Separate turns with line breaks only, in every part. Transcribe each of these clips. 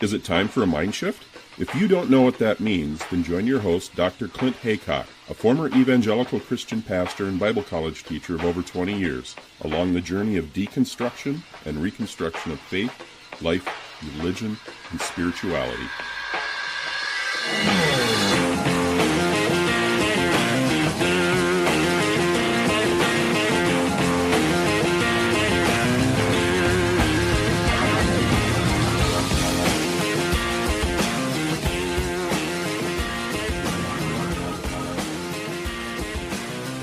Is it time for a mind shift? If you don't know what that means, then join your host, Dr. Clint Haycock, a former evangelical Christian pastor and Bible college teacher of over 20 years, along the journey of deconstruction and reconstruction of faith, life, religion, and spirituality.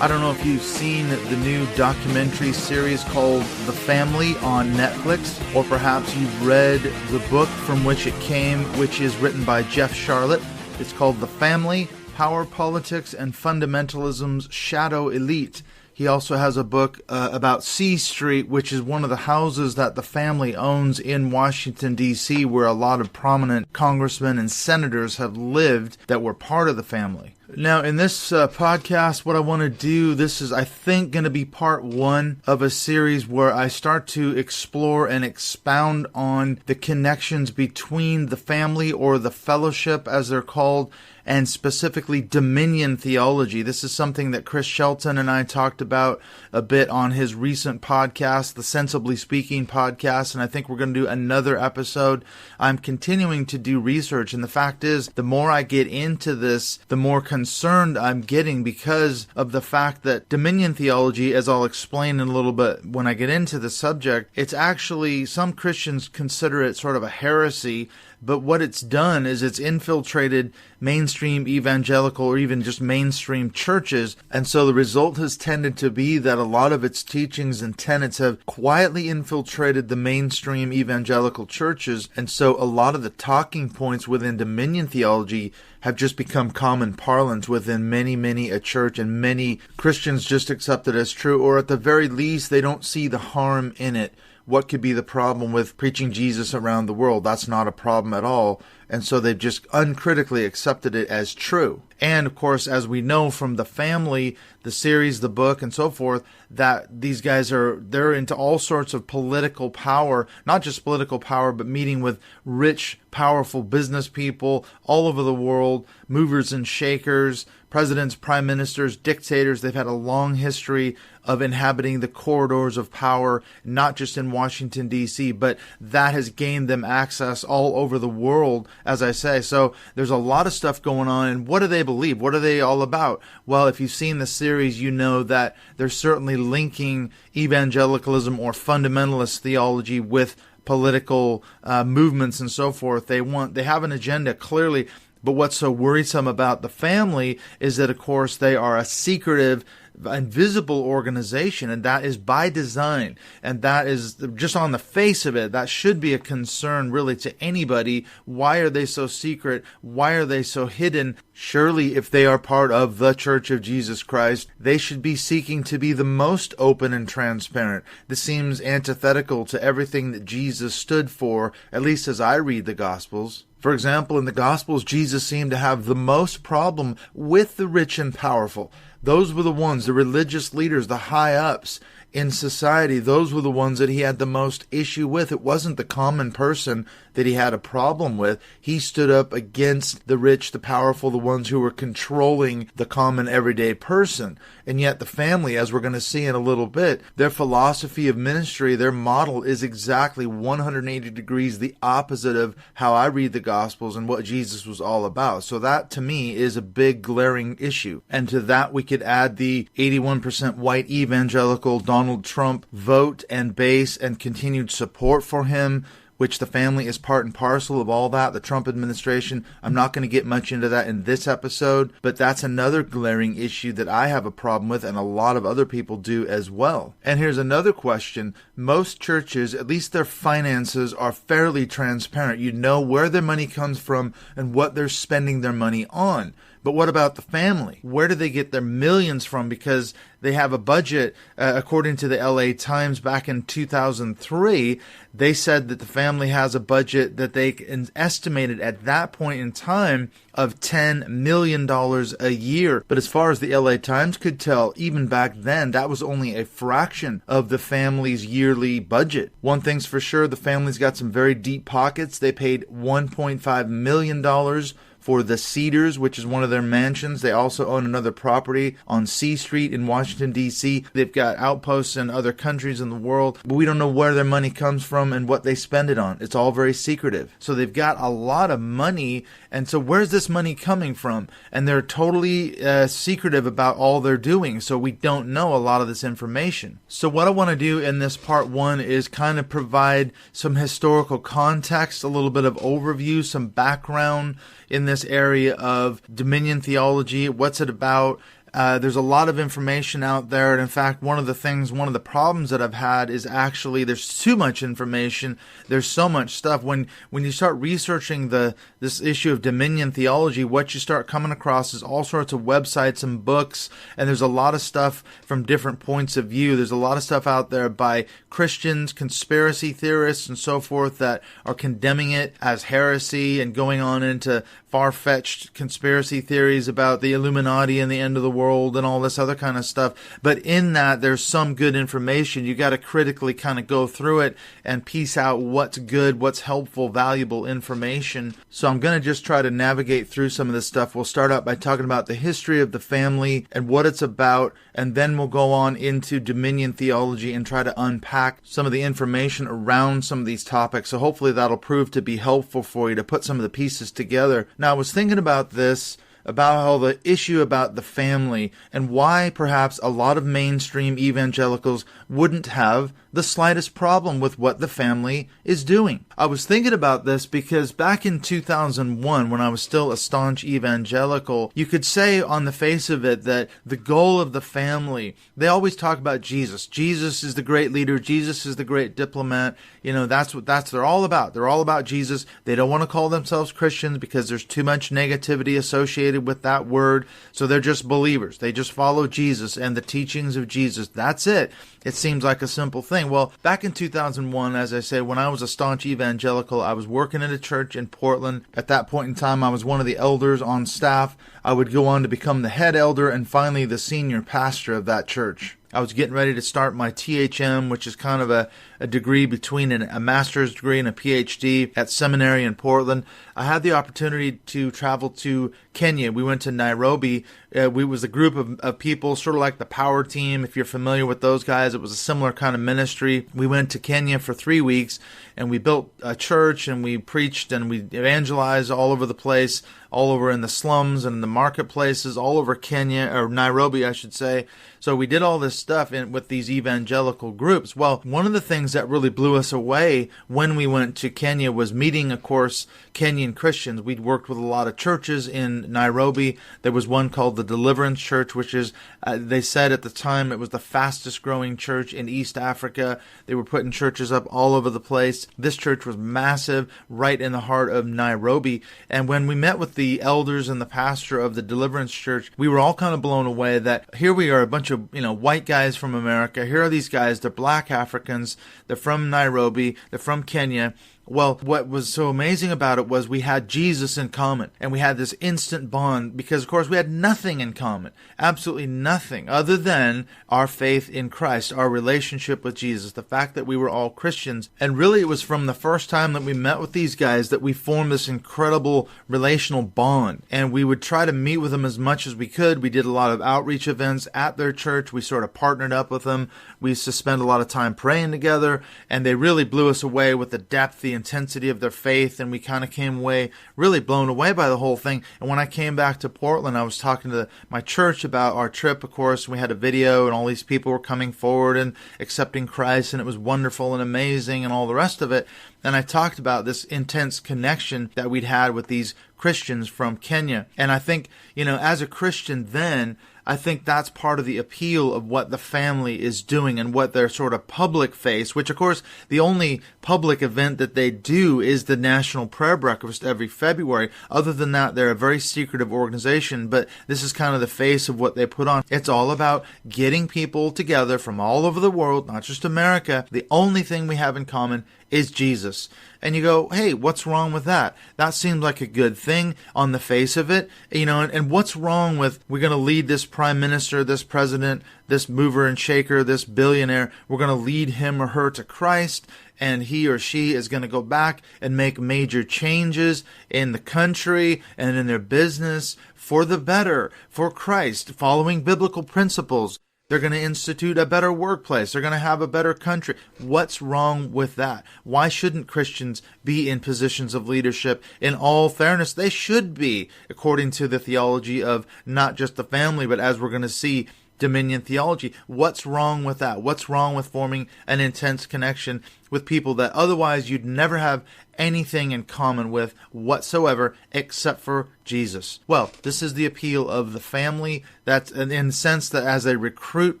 I don't know if you've seen the new documentary series called The Family on Netflix, or perhaps you've read the book from which it came, which is written by Jeff Sharlet. It's called The Family, Power, Politics, and Fundamentalism's Shadow Elite. He also has a book about C Street, which is one of the houses that the family owns in Washington, D.C., where a lot of prominent congressmen and senators have lived that were part of the family. Now, in this podcast, what I want to do, this is, I think, going to be part one of a series where I start to explore and expound on the connections between the family, or the fellowship, as they're called, and specifically dominion theology. This is something that Chris Shelton and I talked about a bit on his recent podcast, the Sensibly Speaking podcast, and I think we're going to do another episode. I'm continuing to do research, and the fact is, the more I get into this, the more concerned I'm getting, because of the fact that dominion theology, as I'll explain in a little bit when I get into the subject, it's actually, some Christians consider it sort of a heresy. But what it's done is it's infiltrated mainstream evangelical, or even just mainstream churches. And so the result has tended to be that a lot of its teachings and tenets have quietly infiltrated the mainstream evangelical churches. And so a lot of the talking points within dominion theology have just become common parlance within many a church, and many Christians just accept it as true, or at the very least, they don't see the harm in it. What could be the problem with preaching Jesus around the world? That's not a problem at all. And so they've just uncritically accepted it as true. And of course, as we know from The Family, the series, the book, and so forth, that these guys they're into all sorts of political power, not just political power, but meeting with rich, powerful business people all over the world, movers and shakers, presidents, prime ministers, dictators. They've had a long history of inhabiting the corridors of power, not just in Washington, D.C., but that has gained them access all over the world, as I say. So there's a lot of stuff going on. And what do they believe? What are they all about? Well, if you've seen the series, you know that they're certainly linking evangelicalism or fundamentalist theology with political movements and so forth. They have an agenda, clearly. But what's so worrisome about The Family is that, of course, they are a secretive, invisible organization, and that is by design, and that is just on the face of it, that should be a concern really to anybody. Why are they so secret? Why are they so hidden? Surely if they are part of the Church of Jesus Christ, they should be seeking to be the most open and transparent. This seems antithetical to everything that Jesus stood for, at least as I read the Gospels. For example, in the Gospels, Jesus seemed to have the most problem with the rich and powerful. Those were the ones, the religious leaders, the high-ups in society, those were the ones that he had the most issue with. It wasn't the common person that he had a problem with. He stood up against the rich, the powerful, the ones who were controlling the common everyday person. And yet The Family, as we're going to see in a little bit, their philosophy of ministry, their model is exactly 180 degrees the opposite of how I read the Gospels and what Jesus was all about. So that, to me, is a big glaring issue. And to that, we could add the 81% white evangelical Donald Trump vote and base and continued support for him, which The Family is part and parcel of all that, the Trump administration. I'm not going to get much into that in this episode, but that's another glaring issue that I have a problem with, and a lot of other people do as well. And here's another question. Most churches, at least their finances, are fairly transparent. You know where their money comes from and what they're spending their money on. But what about the family? Where do they get their millions from? Because they have a budget, according to the LA Times back in 2003, they said that the family has a budget that they estimated at that point in time of $10 million a year. But as far as the LA Times could tell, even back then, that was only a fraction of the family's yearly budget. One thing's for sure, the family's got some very deep pockets. They paid $1.5 million for the Cedars, which is one of their mansions. They also own another property on C Street in Washington, D.C. They've got outposts in other countries in the world, but we don't know where their money comes from and what they spend it on. It's all very secretive. So they've got a lot of money, and so where's this money coming from? And they're totally secretive about all they're doing, so we don't know a lot of this information. So what I want to do in this part one is kind of provide some historical context, a little bit of overview, some background in this area of dominion theology. What's it about? There's a lot of information out there, and in fact, one of the problems that I've had is actually there's too much information. There's so much stuff. When you start researching this issue of dominion theology, what you start coming across is all sorts of websites and books, and there's a lot of stuff from different points of view. There's a lot of stuff out there by Christians, conspiracy theorists, and so forth that are condemning it as heresy and going on into far-fetched conspiracy theories about the Illuminati and the end of the world and all this other kind of stuff. But in that, there's some good information. You got to critically kind of go through it and piece out what's good, what's helpful, valuable information. So I'm going to just try to navigate through some of this stuff. We'll start out by talking about the history of the family and what it's about, and then we'll go on into dominion theology and try to unpack some of the information around some of these topics. So hopefully that'll prove to be helpful for you to put some of the pieces together. Now, I was thinking about this, about how the issue about the family and why perhaps a lot of mainstream evangelicals wouldn't have the slightest problem with what the family is doing. I was thinking about this because back in 2001, when I was still a staunch evangelical, you could say on the face of it that the goal of the family, they always talk about Jesus. Jesus is the great leader. Jesus is the great diplomat. You know, that's what they're all about. They're all about Jesus. They don't want to call themselves Christians because there's too much negativity associated with that word. So they're just believers. They just follow Jesus and the teachings of Jesus. That's it. It seems like a simple thing. Well, back in 2001, as I say, when I was a staunch evangelical, I was working at a church in Portland. At that point in time, I was one of the elders on staff. I would go on to become the head elder and finally the senior pastor of that church. I was getting ready to start my THM, which is kind of a degree between a master's degree and a PhD at seminary in Portland. I had the opportunity to travel to Kenya. We went to Nairobi. We was a group of people, sort of like the Power Team. If you're familiar with those guys, it was a similar kind of ministry. We went to Kenya for 3 weeks, and we built a church, and we preached, and we evangelized all over the place, all over in the slums and in the marketplaces, all over Kenya, or Nairobi, I should say. So we did all this stuff with these evangelical groups. Well, one of the things that really blew us away when we went to Kenya was meeting, of course, Kenyan Christians. We'd worked with a lot of churches in Nairobi. There was one called the Deliverance Church, which is, they said at the time, it was the fastest growing church in East Africa. They were putting churches up all over the place. This church was massive, right in the heart of Nairobi. And when we met with the elders and the pastor of the Deliverance Church, we were all kind of blown away that here we are, a bunch of white guys from America. Here are these guys. They're black Africans. They're from Nairobi. They're from Kenya. Well, what was so amazing about it was we had Jesus in common, and we had this instant bond because, of course, we had nothing in common, absolutely nothing other than our faith in Christ, our relationship with Jesus, the fact that we were all Christians. And really, it was from the first time that we met with these guys that we formed this incredible relational bond, and we would try to meet with them as much as we could. We did a lot of outreach events at their church. We sort of partnered up with them. We used to spend a lot of time praying together, and they really blew us away with the depth, the intensity of their faith, and we kind of came away really blown away by the whole thing. And when I came back to Portland, I was talking to my church about our trip, of course, and we had a video, and all these people were coming forward and accepting Christ, and it was wonderful and amazing and all the rest of it. And I talked about this intense connection that we'd had with these Christians from Kenya. And I think, as a Christian then, I think that's part of the appeal of what the family is doing and what their sort of public face, which of course the only public event that they do is the National Prayer Breakfast every February. Other than that, they're a very secretive organization, but this is kind of the face of what they put on. It's all about getting people together from all over the world, not just America. The only thing we have in common is Jesus. And you go, hey, what's wrong with that? That seems like a good thing on the face of it. And what's wrong with, we're going to lead this prime minister, this president, this mover and shaker, this billionaire, we're going to lead him or her to Christ, and he or she is going to go back and make major changes in the country and in their business for the better, for Christ, following biblical principles. They're going to institute a better workplace. They're going to have a better country. What's wrong with that? Why shouldn't Christians be in positions of leadership? In all fairness, they should be, according to the theology of not just the family, but as we're going to see, dominion theology. What's wrong with that? What's wrong with forming an intense connection with people that otherwise you'd never have anything in common with whatsoever except for Jesus? Well, this is the appeal of the family. That's in the sense that as they recruit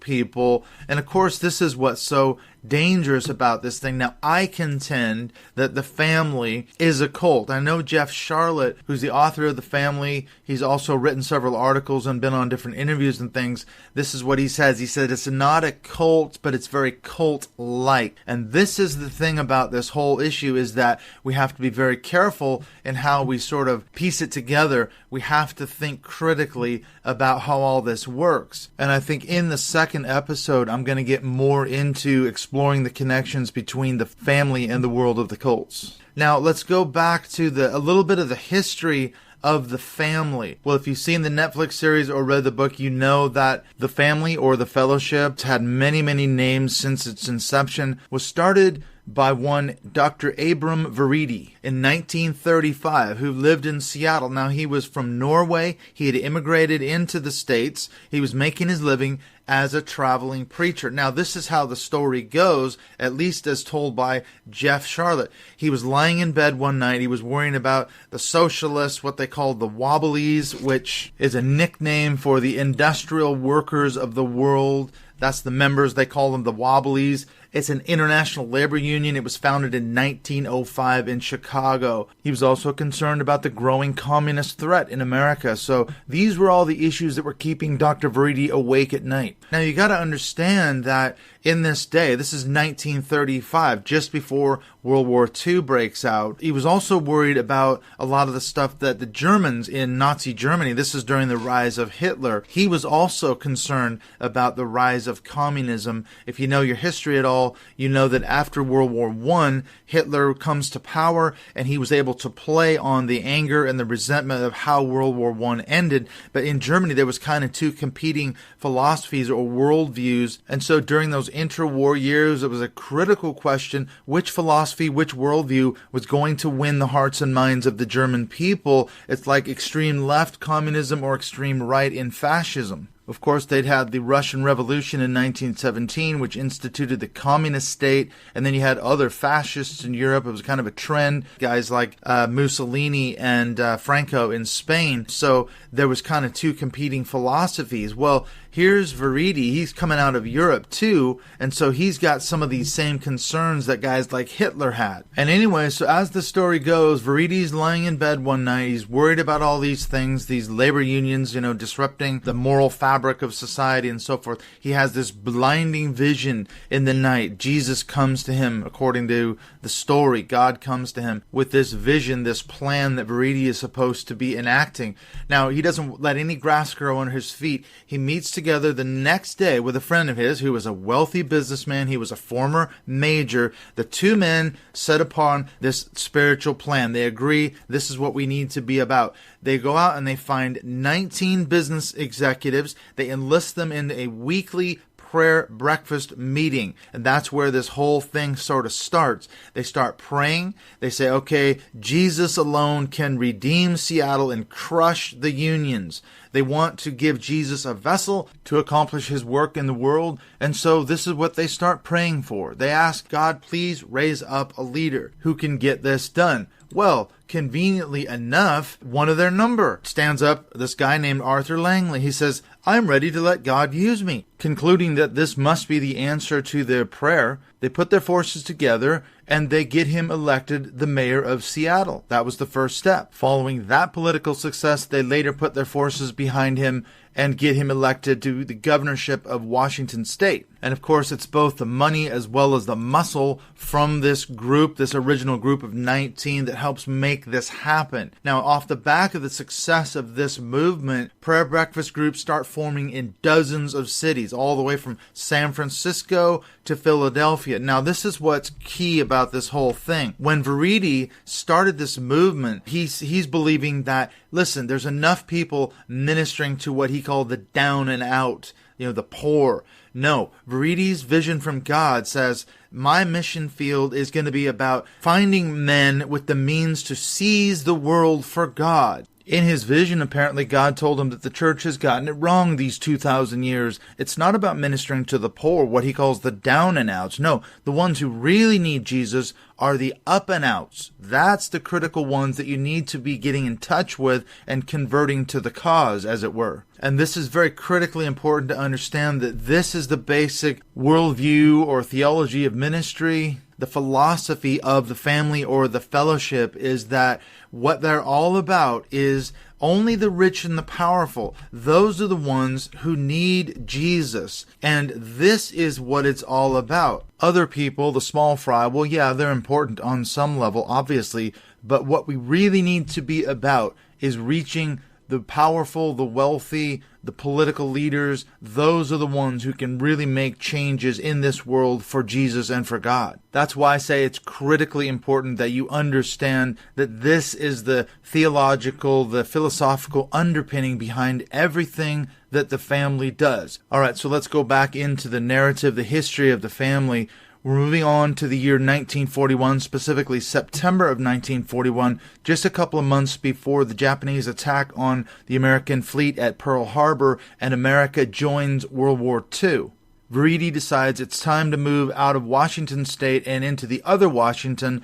people, and of course this is what's so dangerous about this thing. Now, I contend that the family is a cult. I know Jeff Sharlet, who's the author of The Family, he's also written several articles and been on different interviews and things. This is what he says. He said it's not a cult, but it's very cult-like. And this is the thing about this whole issue, is that we have to be very careful in how we sort of piece it together. We have to think critically about how all this works. And I think in the second episode, I'm going to get more into exploring the connections between the family and the world of the cults. Now, let's go back to a little bit of the history of the family. Well, if you've seen the Netflix series or read the book, you know that the family or the fellowship had many, many names since its inception. Was started by one Dr. Abraham Vereide in 1935, who lived in Seattle. Now, he was from Norway. He had immigrated into the States. He was making his living as a traveling preacher. Now, this is how the story goes, at least as told by Jeff Sharlet. He was lying in bed one night. He was worrying about the socialists, what they called the Wobblies, which is a nickname for the industrial workers of the world. That's the members. They call them the Wobblies. It's an international labor union. It was founded in 1905 in Chicago. He was also concerned about the growing communist threat in America. So these were all the issues that were keeping Dr. Vereide awake at night. Now, you got to understand that in this day, this is 1935, just before World War II breaks out. He was also worried about a lot of the stuff that the Germans in Nazi Germany, this is during the rise of Hitler, he was also concerned about the rise of communism. If you know your history at all, you know that after World War I, Hitler comes to power, and he was able to play on the anger and the resentment of how World War I ended. But in Germany, there was kind of two competing philosophies or worldviews. And so during those interwar years, it was a critical question, which philosophy, which worldview was going to win the hearts and minds of the German people. It's like extreme left communism or extreme right in fascism. Of course, they'd had the Russian Revolution in 1917, which instituted the communist state, and then you had other fascists in Europe. It was kind of a trend, guys like Mussolini and Franco in Spain. So there was kind of two competing philosophies. Well, here's Vereide. He's coming out of Europe too, and so he's got some of these same concerns that guys like Hitler had. And anyway, so as the story goes, Vereide's lying in bed one night. He's worried about all these things, these labor unions, disrupting the moral fabric of society and so forth. He has this blinding vision in the night. Jesus comes to him, according to the story. God comes to him with this vision, this plan that Vereide is supposed to be enacting. Now, he doesn't let any grass grow under his feet. He meets together the next day with a friend of his who was a wealthy businessman. He was a former major. The two men set upon this spiritual plan. They agree this is what we need to be about. They go out and they find 19 business executives. They enlist them in a weekly prayer breakfast meeting. And that's where this whole thing sort of starts. They start praying. They say, okay, Jesus alone can redeem Seattle and crush the unions. They want to give Jesus a vessel to accomplish his work in the world. And so this is what they start praying for. They ask God, please raise up a leader who can get this done. Well, conveniently enough, one of their number stands up, this guy named Arthur Langley. He says, I'm ready to let God use me. Concluding that this must be the answer to their prayer, they put their forces together and they get him elected the mayor of Seattle. That was the first step. Following that political success, they later put their forces behind him and get him elected to the governorship of Washington State. And of course, it's both the money as well as the muscle from this group, this original group of 19, that helps make this happen. Now, off the back of the success of this movement, prayer breakfast groups start forming in dozens of cities, all the way from San Francisco to Philadelphia. Now, this is what's key about this whole thing. When Vereide started this movement, he's believing that, listen, there's enough people ministering to what he called the down and out, the poor. No, Vereide's vision from God says, my mission field is going to be about finding men with the means to seize the world for God. In his vision, apparently, God told him that the church has gotten it wrong these 2,000 years. It's not about ministering to the poor, what he calls the down and outs. No, the ones who really need Jesus are the up and outs. That's the critical ones that you need to be getting in touch with and converting to the cause, as it were. And this is very critically important to understand that this is the basic worldview or theology of ministry. The philosophy of the family or the fellowship is that what they're all about is only the rich and the powerful. Those are the ones who need Jesus. And this is what it's all about. Other people, the small fry, well, yeah, they're important on some level, obviously. But what we really need to be about is reaching the powerful, the wealthy, the political leaders. Those are the ones who can really make changes in this world for Jesus and for God. That's why I say it's critically important that you understand that this is the theological, the philosophical underpinning behind everything that the family does. All right, so let's go back into the narrative, the history of the family. We're moving on to the year 1941, specifically September of 1941, just a couple of months before the Japanese attack on the American fleet at Pearl Harbor, and America joins World War II. Vereide decides it's time to move out of Washington State and into the other Washington,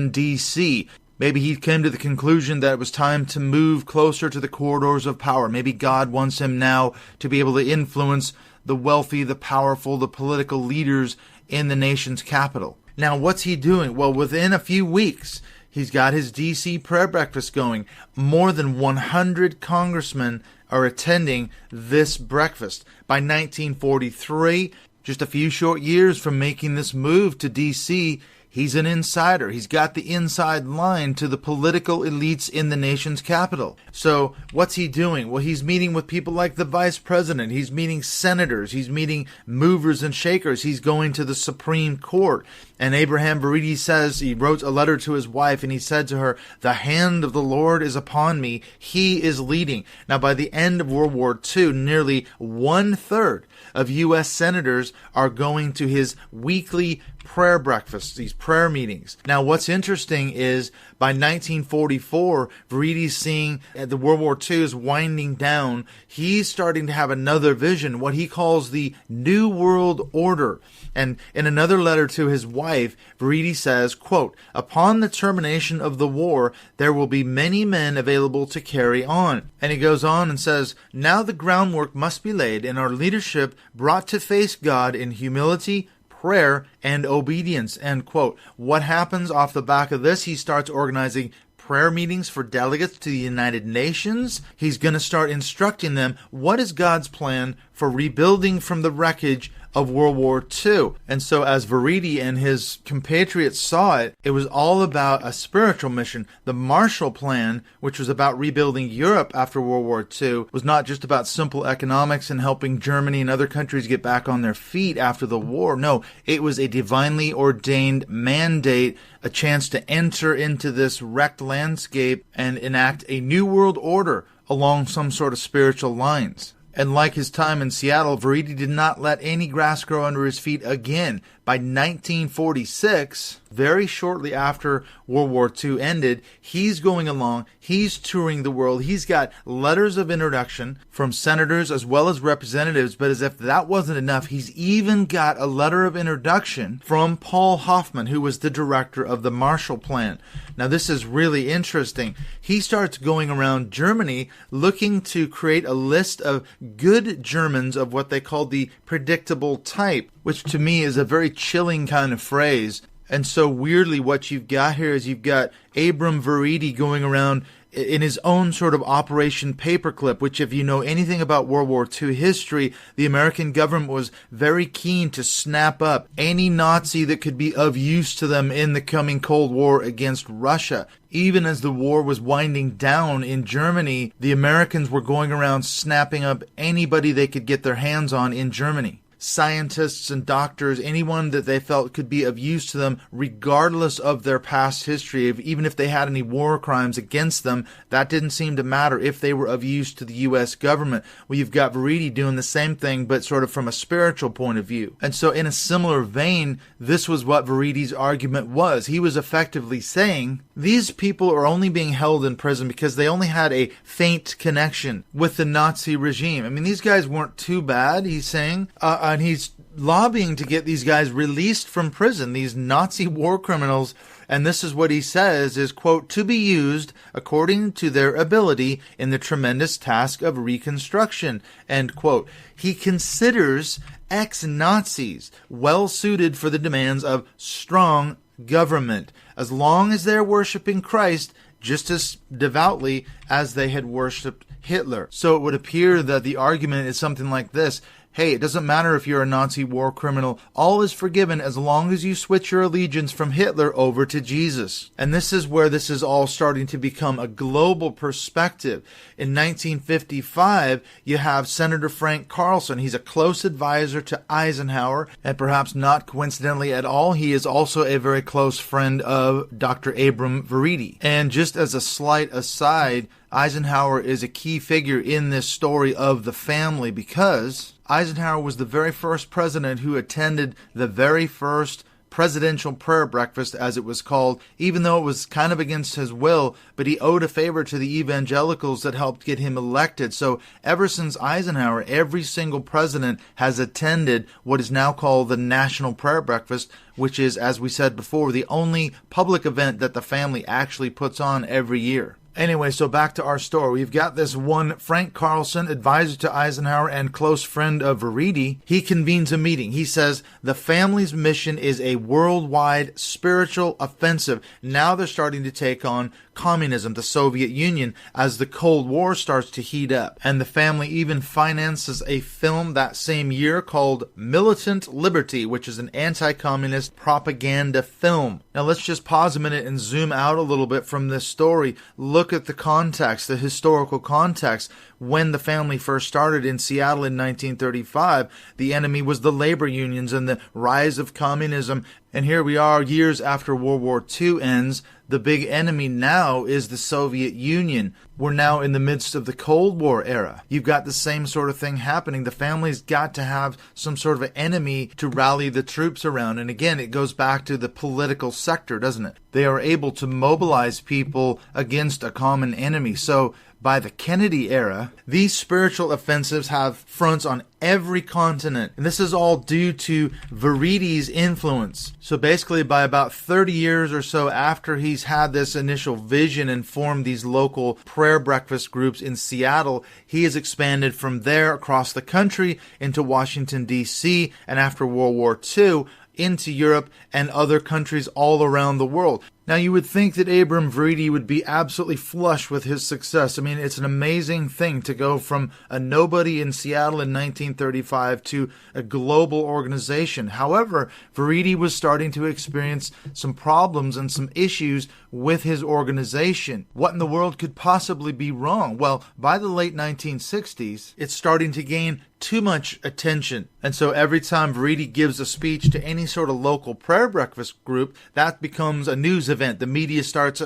D.C. Maybe he came to the conclusion that it was time to move closer to the corridors of power. Maybe God wants him now to be able to influence the wealthy, the powerful, the political leaders in the nation's capital. Now, what's he doing? Well, within a few weeks, he's got his D.C. prayer breakfast going. More than 100 congressmen are attending this breakfast. By 1943, just a few short years from making this move to D.C., he's an insider. He's got the inside line to the political elites in the nation's capital. So what's he doing? Well, he's meeting with people like the vice president. He's meeting senators. He's meeting movers and shakers. He's going to the Supreme Court. And Abraham Vereide says, he wrote a letter to his wife and he said to her, the hand of the Lord is upon me. He is leading. Now, by the end of World War II, nearly 1/3 of U.S. senators are going to his weekly prayer breakfasts, these prayer meetings. Now, what's interesting is by 1944, Vereide's seeing the World War II is winding down. He's starting to have another vision, what he calls the New World Order. And in another letter to his wife, Vereide says, quote, upon the termination of the war, there will be many men available to carry on. And he goes on and says, now the groundwork must be laid and our leadership brought to face God in humility, prayer, and obedience, end quote. What happens off the back of this? He starts organizing prayer meetings for delegates to the United Nations. He's going to start instructing them what is God's plan for rebuilding from the wreckage of World War II. And so as Vereide and his compatriots saw it, it was all about a spiritual mission. The Marshall Plan, which was about rebuilding Europe after World War II, was not just about simple economics and helping Germany and other countries get back on their feet after the war. No, it was a divinely ordained mandate, a chance to enter into this wrecked landscape and enact a new world order along some sort of spiritual lines. And like his time in Seattle, Vereide did not let any grass grow under his feet again. by 1946, very shortly after World War II ended, he's going along, he's touring the world, he's got letters of introduction from senators as well as representatives, but as if that wasn't enough, he's even got a letter of introduction from Paul Hoffman, who was the director of the Marshall Plan. Now this is really interesting. He starts going around Germany looking to create a list of good Germans of what they call the predictable type, which to me is a very chilling kind of phrase. And so weirdly, what you've got here is you've got Abraham Vereide going around in his own sort of Operation Paperclip, which if you know anything about World War II history, the American government was very keen to snap up any Nazi that could be of use to them in the coming Cold War against Russia. Even as the war was winding down in Germany, the Americans were going around snapping up anybody they could get their hands on in Germany. Scientists and doctors, anyone that they felt could be of use to them, regardless of their past history, even if they had any war crimes against them, that didn't seem to matter if they were of use to the U.S. government. Well, you've got Vereide doing the same thing, but sort of from a spiritual point of view. And so in a similar vein, this was what Vereide's argument was. He was effectively saying, these people are only being held in prison because they only had a faint connection with the Nazi regime. I mean, these guys weren't too bad, he's saying, and he's lobbying to get these guys released from prison, these Nazi war criminals. And this is what he says is, quote, to be used according to their ability in the tremendous task of reconstruction, end quote. He considers ex-Nazis well suited for the demands of strong government, as long as they're worshiping Christ just as devoutly as they had worshipped Hitler. So it would appear that the argument is something like this. Hey, it doesn't matter if you're a Nazi war criminal. All is forgiven as long as you switch your allegiance from Hitler over to Jesus. And this is where this is all starting to become a global perspective. In 1955, you have Senator Frank Carlson. He's a close advisor to Eisenhower, and perhaps not coincidentally at all, he is also a very close friend of Dr. Abraham Vereide. And just as a slight aside, Eisenhower is a key figure in this story of the family because Eisenhower was the very first president who attended the very first presidential prayer breakfast, as it was called, even though it was kind of against his will, but he owed a favor to the evangelicals that helped get him elected. So ever since Eisenhower, every single president has attended what is now called the National Prayer Breakfast, which is, as we said before, the only public event that the family actually puts on every year. Anyway, so back to our story. We've got this one Frank Carlson, advisor to Eisenhower and close friend of Vereide. He convenes a meeting. He says the family's mission is a worldwide spiritual offensive. Now they're starting to take on communism, the Soviet Union, as the Cold War starts to heat up. And the family even finances a film that same year called Militant Liberty, which is an anti-communist propaganda film. Now let's just pause a minute and zoom out a little bit from this story. Look at the context, the historical context. When the family first started in Seattle in 1935, the enemy was the labor unions and the rise of communism. And here we are years after World War II ends. The big enemy now is the Soviet Union. We're now in the midst of the Cold War era. You've got the same sort of thing happening. The family's got to have some sort of an enemy to rally the troops around. And again, it goes back to the political sector, doesn't it? They are able to mobilize people against a common enemy. So by the Kennedy era, these spiritual offensives have fronts on every continent. And this is all due to Vereide's influence. So basically, by about 30 years or so after he's had this initial vision and formed these local prayer breakfast groups in Seattle, he has expanded from there across the country into Washington, D.C., and after World War II, into Europe and other countries all around the world. Now, you would think that Abraham Vereide would be absolutely flush with his success. I mean, it's an amazing thing to go from a nobody in Seattle in 1935 to a global organization. However, Vereide was starting to experience some problems and some issues with his organization. What in the world could possibly be wrong? Well, by the late 1960s, it's starting to gain too much attention. And so every time Vereide gives a speech to any sort of local prayer breakfast group, that becomes a news event. The media starts,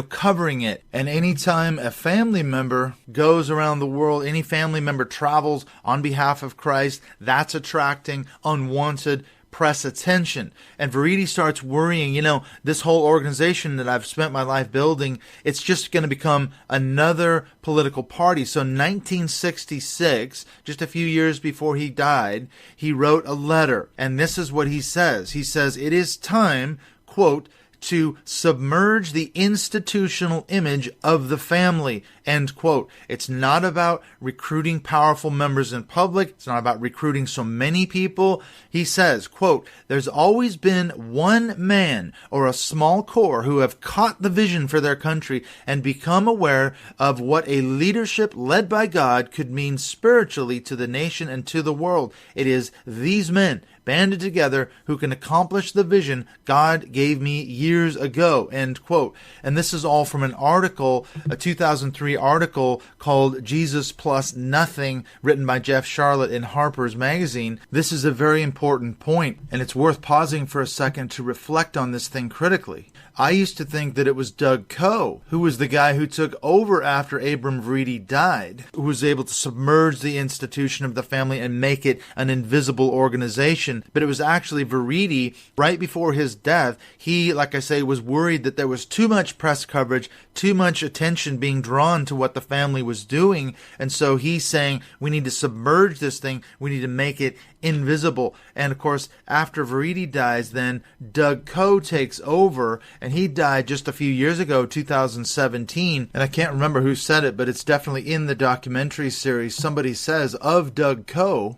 covering it. And anytime a family member goes around the world, any family member travels on behalf of Christ, that's attracting unwanted press attention. And Vereide starts worrying, this whole organization that I've spent my life building, it's just going to become another political party. So 1966, just a few years before he died, he wrote a letter. And this is what he says. He says, "It is time," quote, "to submerge the institutional image of the family," end quote. It's not about recruiting powerful members in public. It's not about recruiting so many people. He says, quote, "There's always been one man or a small core who have caught the vision for their country and become aware of what a leadership led by God could mean spiritually to the nation and to the world. It is these men banded together who can accomplish the vision God gave me years ago," end quote. And this is all from an article, a 2003 article called "Jesus Plus Nothing," written by Jeff Sharlet in Harper's Magazine. This is a very important point, and it's worth pausing for a second to reflect on this thing critically. I used to think that it was Doug Coe, who was the guy who took over after Abraham Vereide died, who was able to submerge the institution of the family and make it an invisible organization. But it was actually Vereide, right before his death. He, like I say, was worried that there was too much press coverage, too much attention being drawn to what the family was doing. And so he's saying, we need to submerge this thing. We need to make it invisible. And of course, after Vereide dies, then Doug Coe takes over, and he died just a few years ago, 2017. And I can't remember who said it, but it's definitely in the documentary series. Somebody says of Doug Coe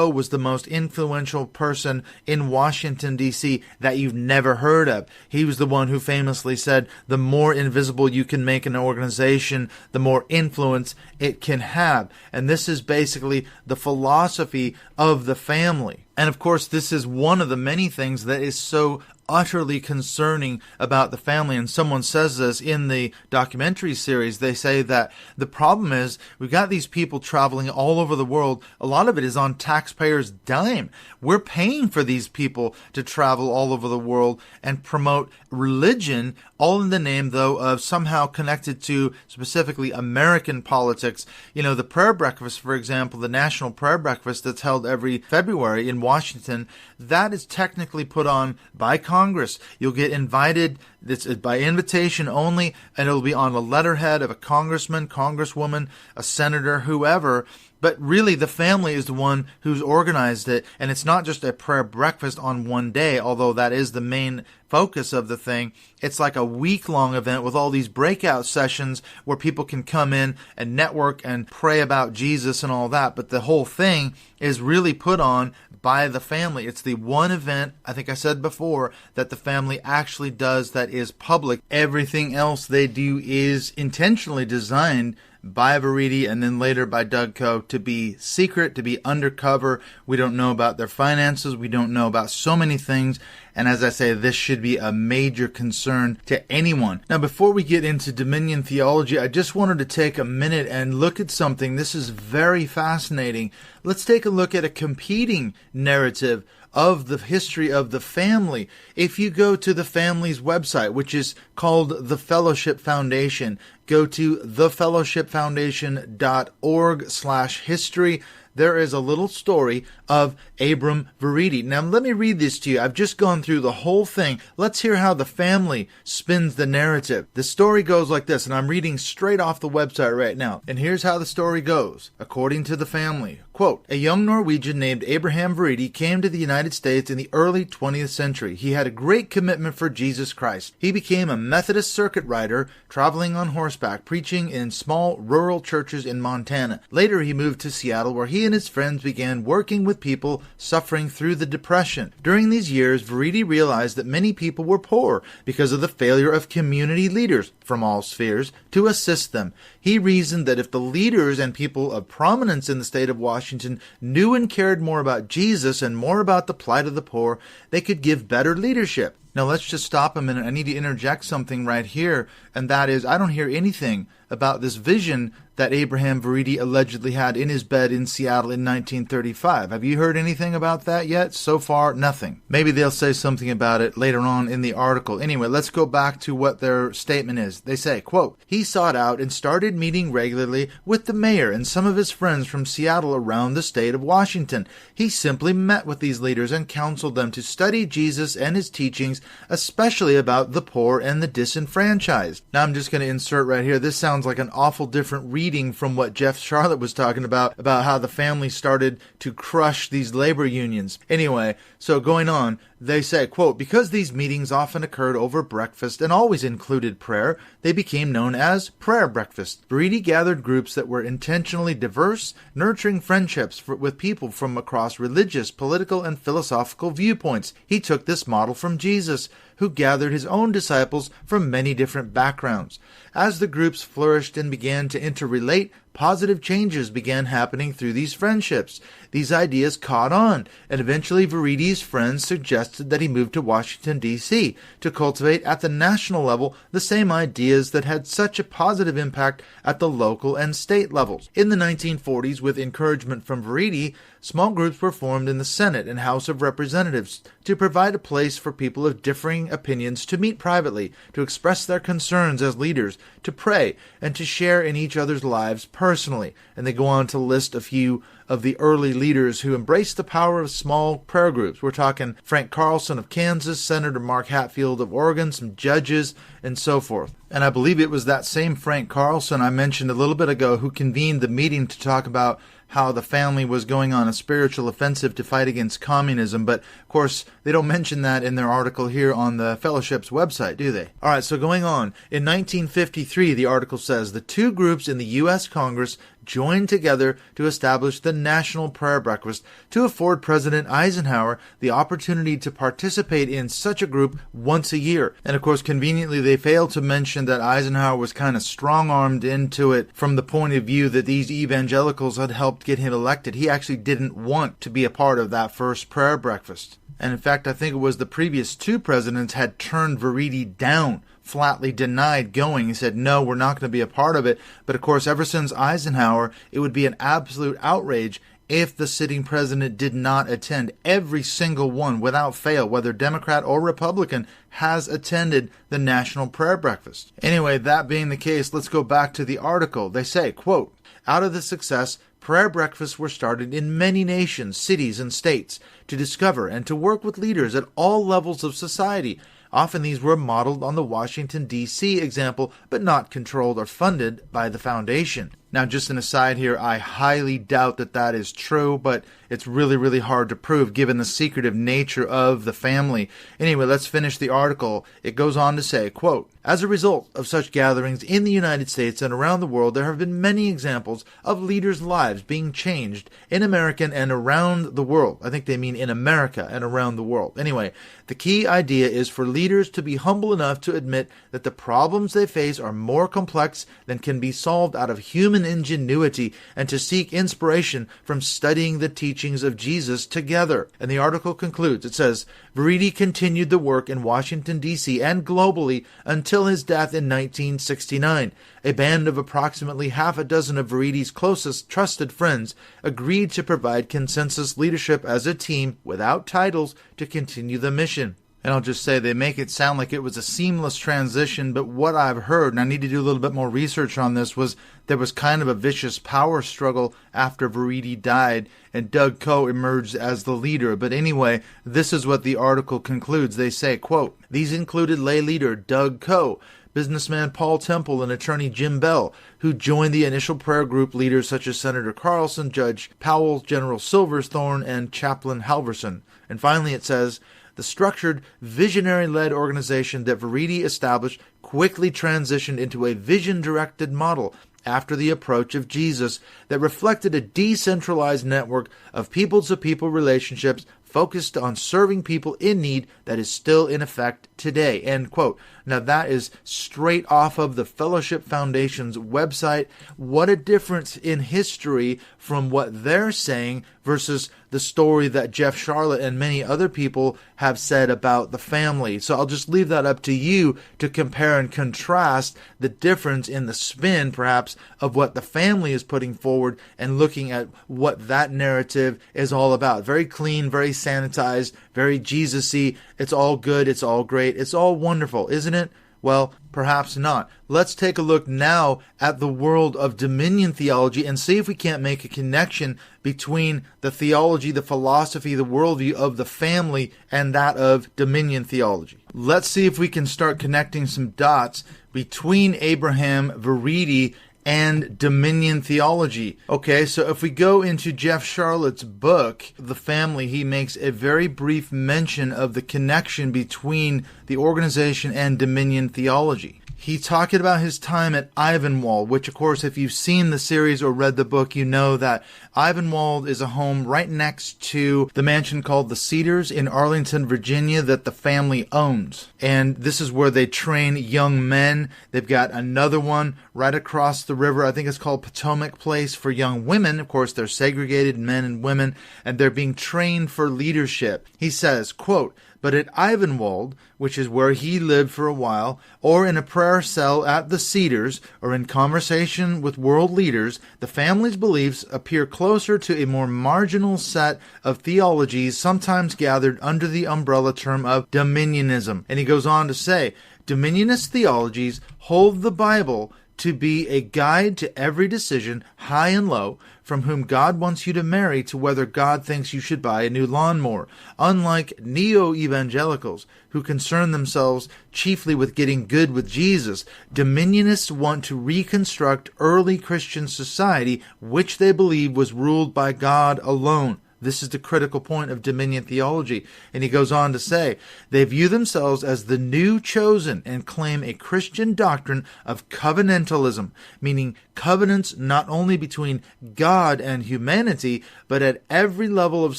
was the most influential person in Washington, D.C. that you've never heard of. He was the one who famously said, the more invisible you can make an organization, the more influence it can have. And this is basically the philosophy of the family. And of course, this is one of the many things that is so utterly concerning about the family. And someone says this in the documentary series. They say that the problem is we've got these people traveling all over the world. A lot of it is on taxpayers' dime. We're paying for these people to travel all over the world and promote religion, all in the name, though, of somehow connected to specifically American politics. The prayer breakfast, for example, the national prayer breakfast that's held every February in Washington, that is technically put on by Congress. You'll get invited. It's by invitation only, and it'll be on a letterhead of a congressman, congresswoman, a senator, whoever. But really, the family is the one who's organized it, and it's not just a prayer breakfast on one day, although that is the main focus of the thing. It's like a week-long event with all these breakout sessions where people can come in and network and pray about Jesus and all that. But the whole thing is really put on by the family. It's the one event, I think I said before, that the family actually does that is public. Everything else they do is intentionally designed by Vereide and then later by Doug Coe to be secret, to be undercover. We don't know about their finances. We don't know about so many things. And as I say, this should be a major concern to anyone. Now, before we get into Dominion theology, I just wanted to take a minute and look at something. This is very fascinating. Let's take a look at a competing narrative of the history of the family. If you go to the family's website, which is called the Fellowship Foundation, go to thefellowshipfoundation.org/history. There is a little story of Abraham Vereide. Now, let me read this to you. I've just gone through the whole thing. Let's hear how the family spins the narrative. The story goes like this, and I'm reading straight off the website right now. And here's how the story goes, according to the family. Quote, a young Norwegian named Abraham Vereide came to the United States in the early 20th century. He had a great commitment for Jesus Christ. He became a Methodist circuit rider, traveling on horseback, preaching in small rural churches in Montana. Later, he moved to Seattle, where he and his friends began working with people suffering through the Depression. During these years, Vereide realized that many people were poor because of the failure of community leaders from all spheres to assist them. He reasoned that if the leaders and people of prominence in the state of Washington knew and cared more about Jesus and more about the plight of the poor, they could give better leadership. Now let's just stop a minute. I need to interject something right here, and that is I don't hear anything about this vision that Abraham Vereide allegedly had in his bed in Seattle in 1935. Have you heard anything about that yet? So far, nothing. Maybe they'll say something about it later on in the article. Anyway, let's go back to what their statement is. They say, quote, "He sought out and started meeting regularly with the mayor and some of his friends from Seattle around the state of Washington. He simply met with these leaders and counseled them to study Jesus and his teachings, especially about the poor and the disenfranchised." Now I'm just going to insert right here. This sounds like an awful different reading from what Jeff Sharlet was talking about how the family started to crush these labor unions. Anyway, so going on, they say, quote, "Because these meetings often occurred over breakfast and always included prayer, they became known as prayer breakfast. Vereide gathered groups that were intentionally diverse, nurturing friendships with people from across religious, political, and philosophical viewpoints. He took this model from Jesus, who gathered his own disciples from many different backgrounds. As the groups flourished and began to interrelate, positive changes began happening through these friendships. These ideas caught on, and eventually Vereide's friends suggested that he move to Washington, D.C. to cultivate at the national level the same ideas that had such a positive impact at the local and state levels. In the 1940s, with encouragement from Vereide, small groups were formed in the Senate and House of Representatives to provide a place for people of differing opinions to meet privately, to express their concerns as leaders, to pray, and to share in each other's lives personally. And they go on to list a few of the early leaders who embraced the power of small prayer groups. We're talking Frank Carlson of Kansas, Senator Mark Hatfield of Oregon, some judges, and so forth. And I believe it was that same Frank Carlson I mentioned a little bit ago who convened the meeting to talk about how the family was going on a spiritual offensive to fight against communism. But, of course, they don't mention that in their article here on the Fellowship's website, do they? All right, so going on. In 1953, the article says, the two groups in the U.S. Congress joined together to establish the National Prayer Breakfast to afford President Eisenhower the opportunity to participate in such a group once a year. And of course, conveniently, they failed to mention that Eisenhower was kind of strong-armed into it from the point of view that these evangelicals had helped get him elected. He actually didn't want to be a part of that first prayer breakfast. And in fact, I think it was the previous two presidents had turned Vereide down, flatly denied going. He said, no, we're not going to be a part of it. But of course, ever since Eisenhower, it would be an absolute outrage if the sitting president did not attend. Every single one, without fail, whether Democrat or Republican, has attended the National Prayer Breakfast. Anyway, that being the case, let's go back to the article. They say, quote, "Out of the success, prayer breakfasts were started in many nations, cities, and states to discover and to work with leaders at all levels of society. Often these were modeled on the Washington, D.C. example, but not controlled or funded by the foundation." Now, just an aside here, I highly doubt that that is true, but it's really, really hard to prove given the secretive nature of the family. Anyway, let's finish the article. It goes on to say, quote, "As a result of such gatherings in the United States and around the world, there have been many examples of leaders' lives being changed in America and around the world." I think they mean in America and around the world. Anyway, the key idea is for leaders to be humble enough to admit that the problems they face are more complex than can be solved out of human ingenuity, and to seek inspiration from studying the teachings of Jesus together. And the article concludes. It says, Vereide continued the work in Washington, D.C. and globally until his death in 1969. A band of approximately half a dozen of Vereide's closest trusted friends agreed to provide consensus leadership as a team without titles to continue the mission. And I'll just say they make it sound like it was a seamless transition, but what I've heard, and I need to do a little bit more research on this, was there was kind of a vicious power struggle after Vereide died, and Doug Coe emerged as the leader. But anyway, this is what the article concludes. They say, quote, "These included lay leader Doug Coe, businessman Paul Temple, and attorney Jim Bell, who joined the initial prayer group leaders such as Senator Carlson, Judge Powell, General Silverthorne, and Chaplain Halverson." And finally it says, "The structured, visionary-led organization that Vereide established quickly transitioned into a vision-directed model after the approach of Jesus that reflected a decentralized network of people-to-people relationships focused on serving people in need that is still in effect today." End quote. Now that is straight off of the Fellowship Foundation's website. What a difference in history from what they're saying versus the story that Jeff Sharlet and many other people have said about the family. So I'll just leave that up to you to compare and contrast the difference in the spin, perhaps, of what the family is putting forward and looking at what that narrative is all about. Very clean, very sanitized, very Jesus-y. It's all good, it's all great, it's all wonderful, isn't it? Well, perhaps not. Let's take a look now at the world of dominion theology and see if we can't make a connection between the theology, the philosophy, the worldview of the family and that of dominion theology. Let's see if we can start connecting some dots between Abraham Vereide and dominion theology. Okay, so if we go into Jeff Sharlet's book, The Family, he makes a very brief mention of the connection between the organization and dominion theology. He talked about his time at Eisenhower, which, of course, if you've seen the series or read the book, you know that Eisenhower is a home right next to the mansion called the Cedars in Arlington, Virginia, that the family owns. And this is where they train young men. They've got another one right across the river. I think it's called Potomac Place for young women. Of course, they're segregated, men and women, and they're being trained for leadership. He says, quote, "But at Ivanwald, which is where he lived for a while, or in a prayer cell at the Cedars, or in conversation with world leaders, the family's beliefs appear closer to a more marginal set of theologies sometimes gathered under the umbrella term of dominionism." And he goes on to say, "Dominionist theologies hold the Bible to be a guide to every decision, high and low, from whom God wants you to marry to whether God thinks you should buy a new lawnmower. Unlike neo-evangelicals, who concern themselves chiefly with getting good with Jesus, dominionists want to reconstruct early Christian society, which they believe was ruled by God alone." This is the critical point of dominion theology. And he goes on to say, "They view themselves as the new chosen and claim a Christian doctrine of covenantalism, meaning covenants not only between God and humanity, but at every level of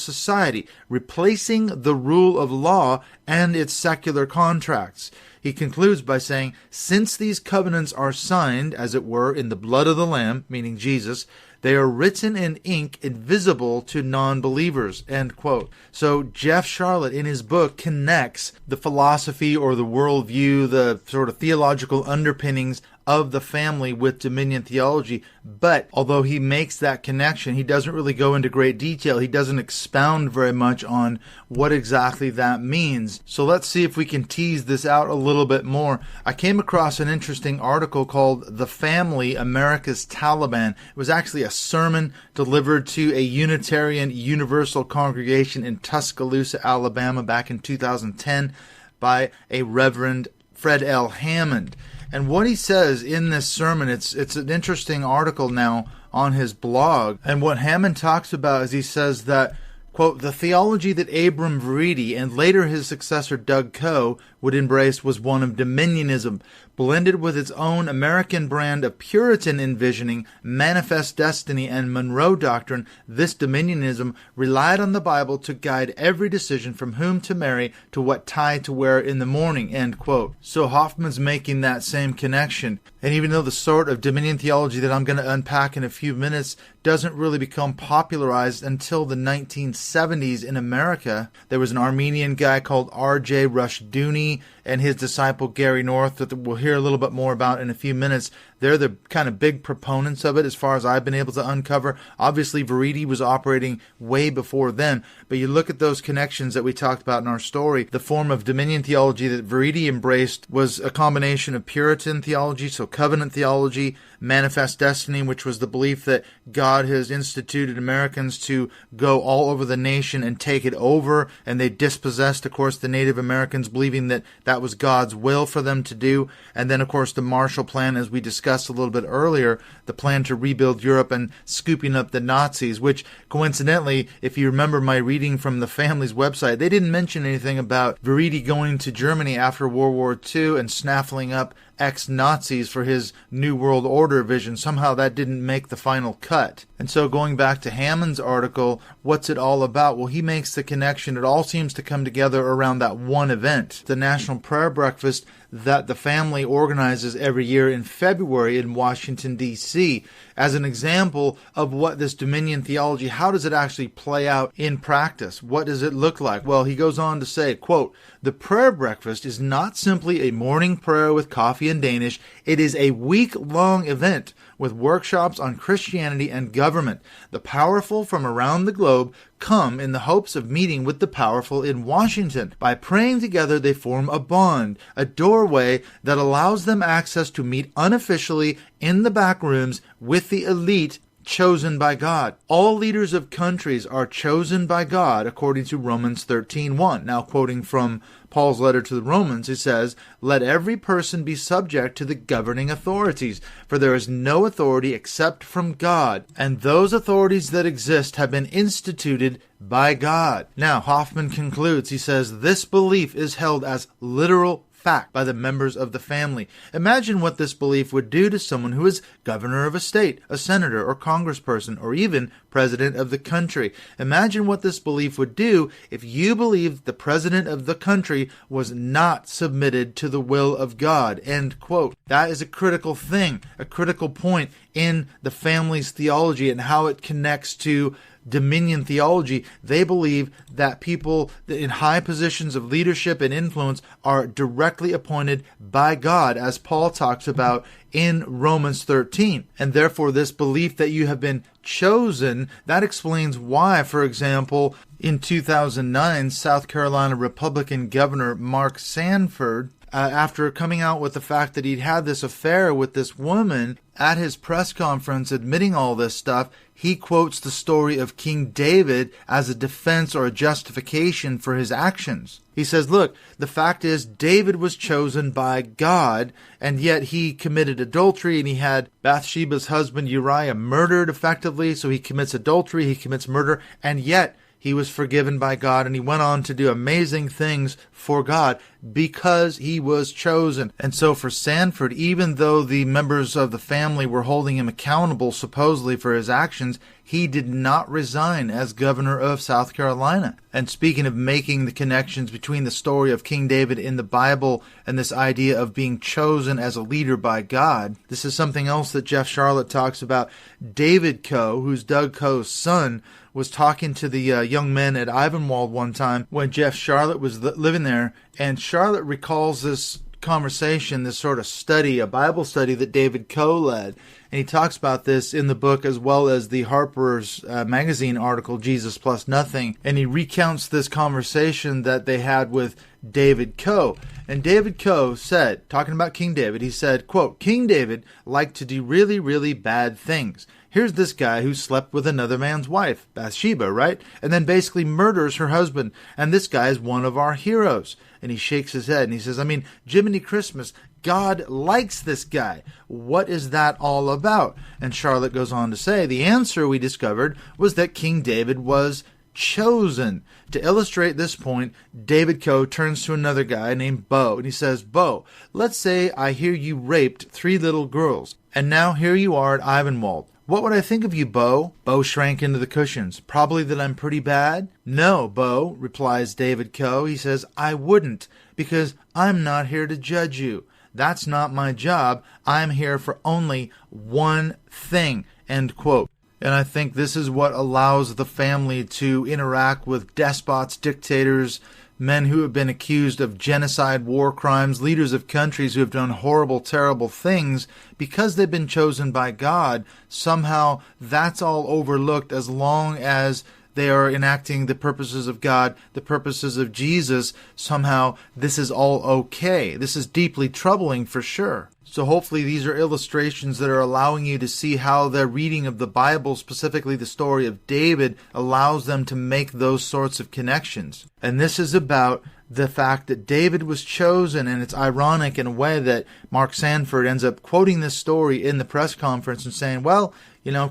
society, replacing the rule of law and its secular contracts." He concludes by saying, "Since these covenants are signed, as it were, in the blood of the Lamb," meaning Jesus, "they are written in ink invisible to non-believers," end quote. So Jeff Sharlet in his book connects the philosophy or the worldview, the sort of theological underpinnings of the family with dominion theology. But although he makes that connection, he doesn't really go into great detail. He doesn't expound very much on what exactly that means. So let's see if we can tease this out a little bit more. I came across an interesting article called "The Family, America's Taliban." It was actually a sermon delivered to a Unitarian Universal congregation in Tuscaloosa, Alabama back in 2010 by a Reverend Fred L. Hammond. And what he says in this sermon, it's an interesting article now on his blog. And what Hammond talks about is he says that, quote, "The theology that Abraham Vereide and later his successor Doug Coe would embrace was one of dominionism, blended with its own American brand of Puritan envisioning, manifest destiny, and Monroe doctrine. This dominionism relied on the Bible to guide every decision from whom to marry to what tie to wear in the morning," end quote. So Hoffman's making that same connection. And even though the sort of dominion theology that I'm going to unpack in a few minutes doesn't really become popularized until the 1970s in America, there was an Armenian guy called R.J. Rushdoony and his disciple Gary North that we'll hear a little bit more about in a few minutes. They're the kind of big proponents of it as far as I've been able to uncover. Obviously, Vereide was operating way before then, but you look at those connections that we talked about in our story. The form of dominion theology that Vereide embraced was a combination of Puritan theology, so covenant theology, manifest destiny, which was the belief that God has instituted Americans to go all over the nation and take it over, and they dispossessed, of course, the Native Americans, believing that that was God's will for them to do. And then, of course, the Marshall Plan, as we discussed a little bit earlier, the plan to rebuild Europe and scooping up the Nazis, which, coincidentally, if you remember my reading from the family's website, they didn't mention anything about Vereide going to Germany after World War II and snaffling up ex-Nazis for his New World Order vision. Somehow that didn't make the final cut. And so going back to Hammond's article, what's it all about? Well, he makes the connection. It all seems to come together around that one event, the National Prayer Breakfast that the family organizes every year in February in Washington, D.C. as an example of what this dominion theology, how does it actually play out in practice? What does it look like? Well, he goes on to say, quote, "The prayer breakfast is not simply a morning prayer with coffee and Danish. It is a week-long event with workshops on Christianity and government. The powerful from around the globe come in the hopes of meeting with the powerful in Washington. By praying together, they form a bond, a doorway that allows them access to meet unofficially in the back rooms with the elite chosen by God. All leaders of countries are chosen by God, according to Romans 13:1. Now, quoting from Paul's letter to the Romans, he says, "Let every person be subject to the governing authorities, for there is no authority except from God, and those authorities that exist have been instituted by God." Now, Hoffman concludes, he says, "This belief is held as literal fact by the members of the family. Imagine what this belief would do to someone who is governor of a state, a senator or congressperson, or even president of the country. Imagine what this belief would do if you believed the president of the country was not submitted to the will of God." End quote. That is a critical thing, a critical point in the family's theology and how it connects to dominion theology. They believe that people in high positions of leadership and influence are directly appointed by God, as Paul talks about in Romans 13. And therefore, this belief that you have been chosen, that explains why, for example, in 2009, South Carolina Republican Governor Mark Sanford, after coming out with the fact that he'd had this affair with this woman, at his press conference admitting all this stuff, he quotes the story of King David as a defense or a justification for his actions. He says, look, the fact is David was chosen by God, and yet he committed adultery, and he had Bathsheba's husband Uriah murdered effectively, so he commits adultery, he commits murder, and yet he was forgiven by God, and he went on to do amazing things for God because he was chosen. And so for Sanford, even though the members of the family were holding him accountable supposedly for his actions, he did not resign as governor of South Carolina. And speaking of making the connections between the story of King David in the Bible and this idea of being chosen as a leader by God, this is something else that Jeff Sharlet talks about. David Coe, who's Doug Coe's son, was talking to the young men at Ivanwald one time when Jeff Sharlet was living there, and Sharlet recalls this conversation, this sort of study, a Bible study that David Coe led. And he talks about this in the book as well as the Harper's Magazine article, Jesus Plus Nothing. And he recounts this conversation that they had with David Coe. And David Coe said, talking about King David, he said, quote, "King David liked to do really, really bad things. Here's this guy who slept with another man's wife, Bathsheba, right? And then basically murders her husband. And this guy is one of our heroes." And he shakes his head and he says, Jiminy Christmas, God likes this guy. What is that all about? And Sharlet goes on to say, the answer we discovered was that King David was chosen. To illustrate this point, David Coe turns to another guy named Bo, and he says, "Bo, let's say I hear you raped 3 little girls, and now here you are at Ivanwald. What would I think of you, Bo?" Bo shrank into the cushions. "Probably that I'm pretty bad?" "No, Bo," replies David Coe. He says, "I wouldn't, because I'm not here to judge you. That's not my job. I'm here for only one thing." End quote. And I think this is what allows the family to interact with despots, dictators, men who have been accused of genocide, war crimes, leaders of countries who have done horrible, terrible things. Because they've been chosen by God, somehow that's all overlooked as long as they are enacting the purposes of God, the purposes of Jesus. Somehow this is all okay. This is deeply troubling for sure. So hopefully these are illustrations that are allowing you to see how their reading of the Bible, specifically the story of David, allows them to make those sorts of connections. And this is about the fact that David was chosen, and it's ironic in a way that Mark Sanford ends up quoting this story in the press conference and saying, well,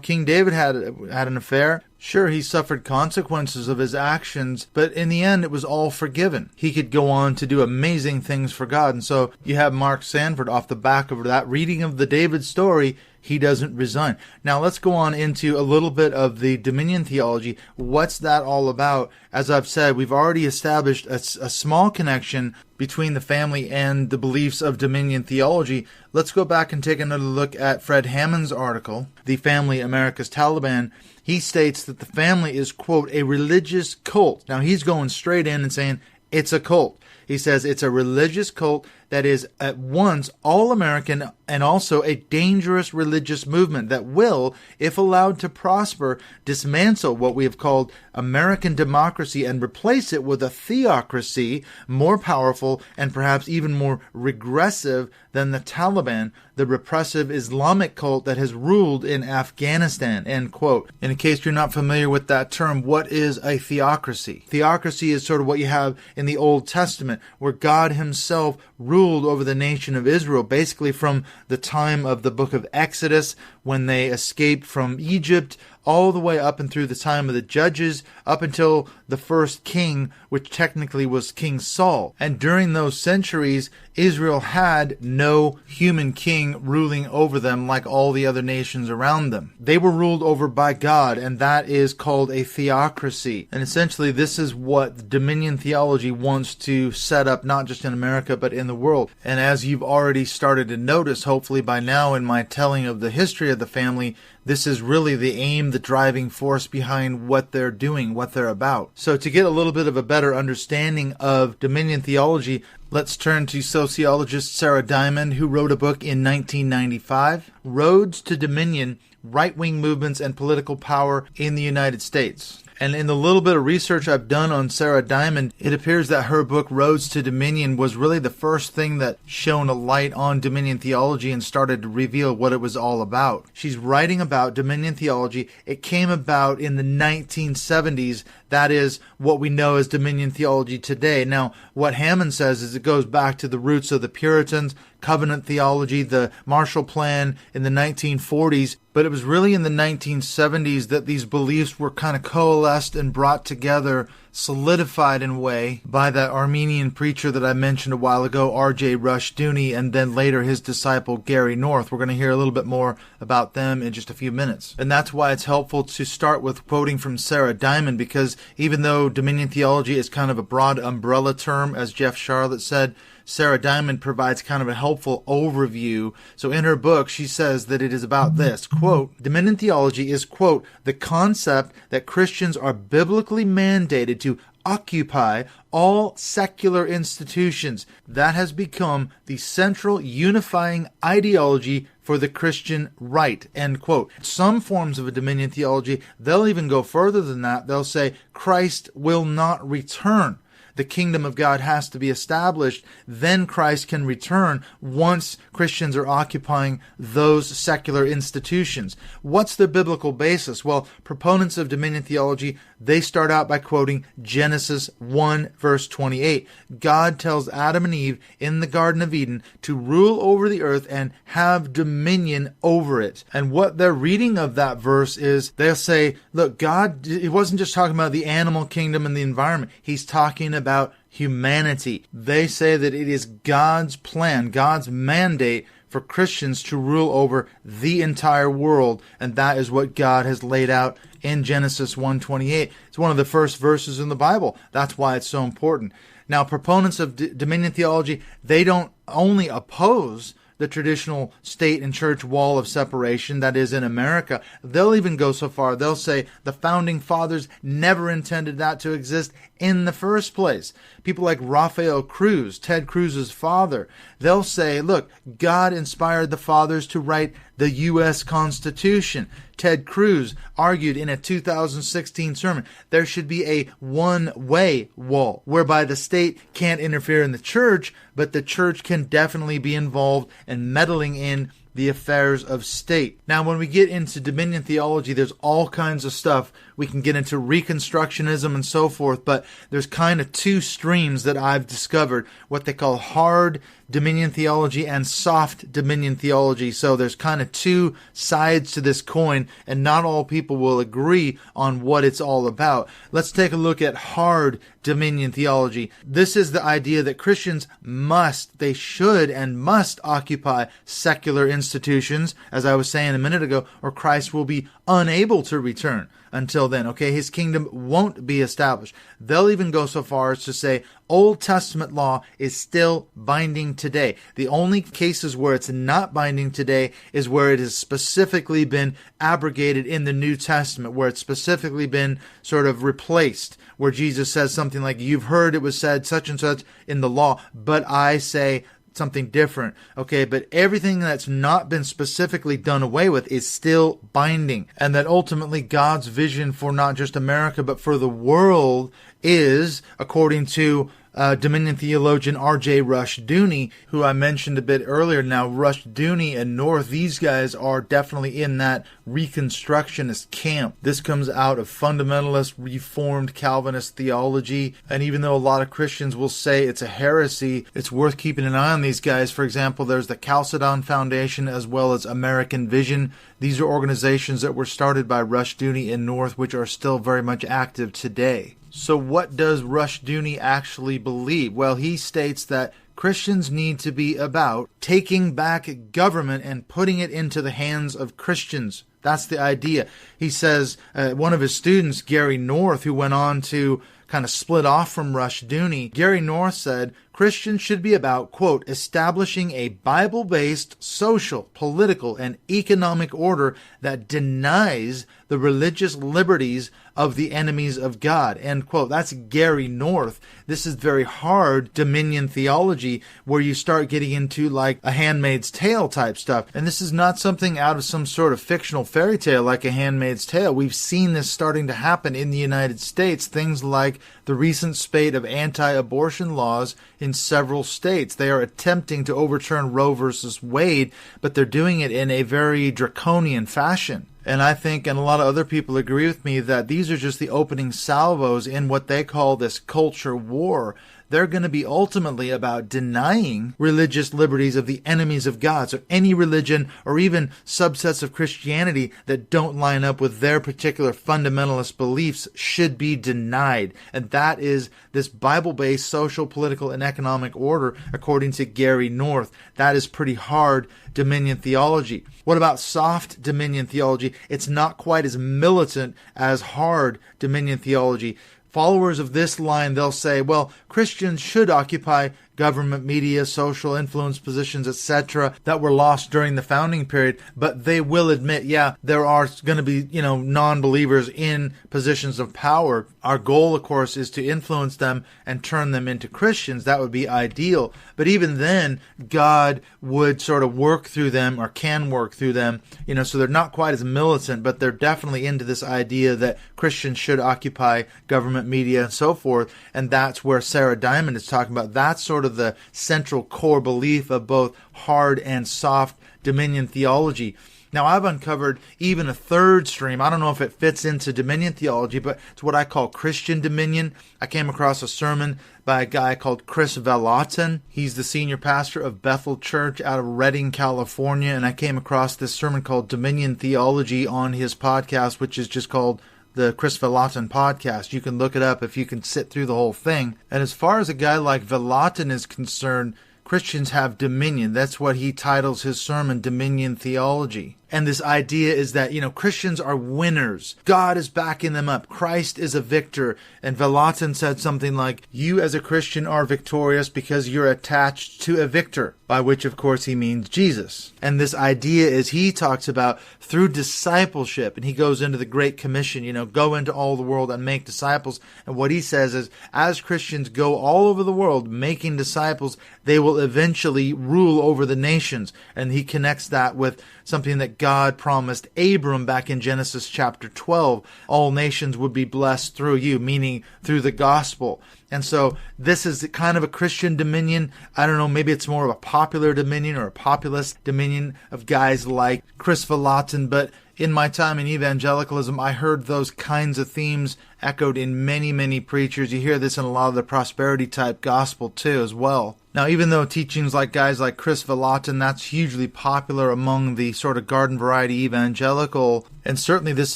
King David had an affair. Sure, he suffered consequences of his actions, but in the end, it was all forgiven. He could go on to do amazing things for God. And so you have Mark Sanford off the back of that reading of the David story. He doesn't resign. Now let's go on into a little bit of the dominion theology. What's that all about? As I've said, we've already established a small connection between the family and the beliefs of dominion theology, let's go back and take another look at Fred Hammond's article, The Family, America's Taliban. He states that the family is, quote, a religious cult. Now, he's going straight in and saying it's a cult. He says it's a religious cult that is at once all-American and also a dangerous religious movement that will, if allowed to prosper, dismantle what we have called American democracy and replace it with a theocracy more powerful and perhaps even more regressive than the Taliban, the repressive Islamic cult that has ruled in Afghanistan, end quote. And in case you're not familiar with that term, what is a theocracy? Theocracy is sort of what you have in the Old Testament, where God himself ruled over the nation of Israel, basically from the time of the book of Exodus, when they escaped from Egypt, all the way up and through the time of the Judges, up until the first king, which technically was King Saul. And during those centuries, Israel had no human king ruling over them like all the other nations around them. They were ruled over by God, and that is called a theocracy. And essentially, this is what dominion theology wants to set up, not just in America, but in the world. And as you've already started to notice, hopefully by now in my telling of the history of the family, this is really the aim, the driving force behind what they're doing, what they're about. So to get a little bit of a better understanding of dominion theology, let's turn to sociologist Sarah Diamond, who wrote a book in 1995, Roads to Dominion, Right-Wing Movements and Political Power in the United States. And in the little bit of research I've done on Sarah Diamond, it appears that her book, Roads to Dominion, was really the first thing that shone a light on dominion theology and started to reveal what it was all about. She's writing about dominion theology. It came about in the 1970s. That is what we know as dominion theology today. Now, what Hammond says is it goes back to the roots of the Puritans, covenant theology, the Marshall Plan in the 1940s, but it was really in the 1970s that these beliefs were kind of coalesced and brought together, solidified in a way by that Armenian preacher that I mentioned a while ago, R.J. Rushdoony, and then later his disciple Gary North. We're going to hear a little bit more about them in just a few minutes. And that's why it's helpful to start with quoting from Sarah Diamond, because even though dominion theology is kind of a broad umbrella term, as Jeff Sharlet said, Sarah Diamond provides kind of a helpful overview. So in her book, she says that it is about this, quote, dominion theology is, quote, the concept that Christians are biblically mandated to occupy all secular institutions. That has become the central unifying ideology for the Christian right, end quote. Some forms of a dominion theology, they'll even go further than that. They'll say Christ will not return. The kingdom of God has to be established. Then Christ can return once Christians are occupying those secular institutions. What's the biblical basis? Well, proponents of dominion theology, they start out by quoting Genesis 1, verse 28. God tells Adam and Eve in the Garden of Eden to rule over the earth and have dominion over it. And what their reading of that verse is, they'll say, look, God, he wasn't just talking about the animal kingdom and the environment. He's talking about humanity. They say that it is God's plan, God's mandate for Christians to rule over the entire world, and that is what God has laid out in Genesis 1:28. It's one of the first verses in the Bible. That's why it's so important. Now, proponents of dominion theology, they don't only oppose the traditional state and church wall of separation that is in America. They'll even go so far, they'll say the founding fathers never intended that to exist in the first place. People like Raphael Cruz, Ted Cruz's father, they'll say, look, God inspired the fathers to write the U.S. Constitution. Ted Cruz argued in a 2016 sermon there should be a one-way wall whereby the state can't interfere in the church, but the church can definitely be involved in meddling in the affairs of state. Now, when we get into dominion theology, there's all kinds of stuff. We can get into Reconstructionism and so forth, but there's kind of two streams that I've discovered, what they call hard dominion theology and soft dominion theology. So there's kind of two sides to this coin, and not all people will agree on what it's all about. Let's take a look at hard dominion theology. This is the idea that Christians must, they should and must occupy secular institutions institutions, as I was saying a minute ago, or Christ will be unable to return until then. Okay, his kingdom won't be established. They'll even go so far as to say Old Testament law is still binding today. The only cases where it's not binding today is where it has specifically been abrogated in the New Testament, where it's specifically been sort of replaced, where Jesus says something like, you've heard it was said such and such in the law, but I say something different. Okay, but everything that's not been specifically done away with is still binding. And that ultimately God's vision for not just America, but for the world is, according to Dominion theologian R.J. Rushdoony, who I mentioned a bit earlier. Now, Rushdoony and North, these guys are definitely in that Reconstructionist camp. This comes out of fundamentalist, Reformed, Calvinist theology, and even though a lot of Christians will say it's a heresy, it's worth keeping an eye on these guys. For example, there's the Chalcedon Foundation as well as American Vision. These are organizations that were started by Rushdoony and North, which are still very much active today. So what does Rushdoony actually believe? Well, he states that Christians need to be about taking back government and putting it into the hands of Christians. That's the idea. He says one of his students, Gary North, who went on to kind of split off from Rushdoony, Gary North said, Christians should be about, quote, establishing a Bible-based social, political, and economic order that denies the religious liberties of the enemies of God, end quote. That's Gary North. This is very hard dominion theology where you start getting into like a Handmaid's Tale type stuff. And this is not something out of some sort of fictional fairy tale like a Handmaid's Tale. We've seen this starting to happen in the United States. Things like the recent spate of anti-abortion laws in several states. They are attempting to overturn Roe versus Wade, but they're doing it in a very draconian fashion. And I think, and a lot of other people agree with me, that these are just the opening salvos in what they call this culture war. They're going to be ultimately about denying religious liberties of the enemies of God. So any religion or even subsets of Christianity that don't line up with their particular fundamentalist beliefs should be denied. And that is this Bible-based social, political, and economic order, according to Gary North. That is pretty hard dominion theology. What about soft dominion theology? It's not quite as militant as hard dominion theology. Followers of this line, they'll say, well, Christians should occupy government, media, social influence positions, etc. that were lost during the founding period, but they will admit, yeah, there are going to be, non-believers in positions of power. Our goal, of course, is to influence them and turn them into Christians. That would be ideal. But even then, God would sort of work through them or can work through them, so they're not quite as militant, but they're definitely into this idea that Christians should occupy government, media, and so forth. And that's where Sarah Diamond is talking about. That's sort of the central core belief of both hard and soft dominion theology. Now, I've uncovered even a third stream. I don't know if it fits into dominion theology, but it's what I call Christian dominion. I came across a sermon by a guy called Chris Vallotton. He's the senior pastor of Bethel Church out of Redding, California, and I came across this sermon called Dominion Theology on his podcast, which is just called the Chris Vallotton podcast. You can look it up if you can sit through the whole thing. And as far as a guy like Vallotton is concerned, Christians have dominion. That's what he titles his sermon, Dominion Theology. And this idea is that, Christians are winners. God is backing them up. Christ is a victor. And Vallotton said something like, you as a Christian are victorious because you're attached to a victor, by which, of course, he means Jesus. And this idea is he talks about through discipleship, and he goes into the Great Commission, go into all the world and make disciples. And what he says is, as Christians go all over the world making disciples, they will eventually rule over the nations. And he connects that with something that God promised Abram back in Genesis chapter 12. All nations would be blessed through you, meaning through the gospel. And so this is kind of a Christian dominion. I don't know, maybe it's more of a popular dominion or a populist dominion of guys like Chris Vallotton, but in my time in evangelicalism, I heard those kinds of themes echoed in many, many preachers. You hear this in a lot of the prosperity type gospel too as well. Now, even though teachings like guys like Chris Vallotton, that's hugely popular among the sort of garden variety evangelical And certainly this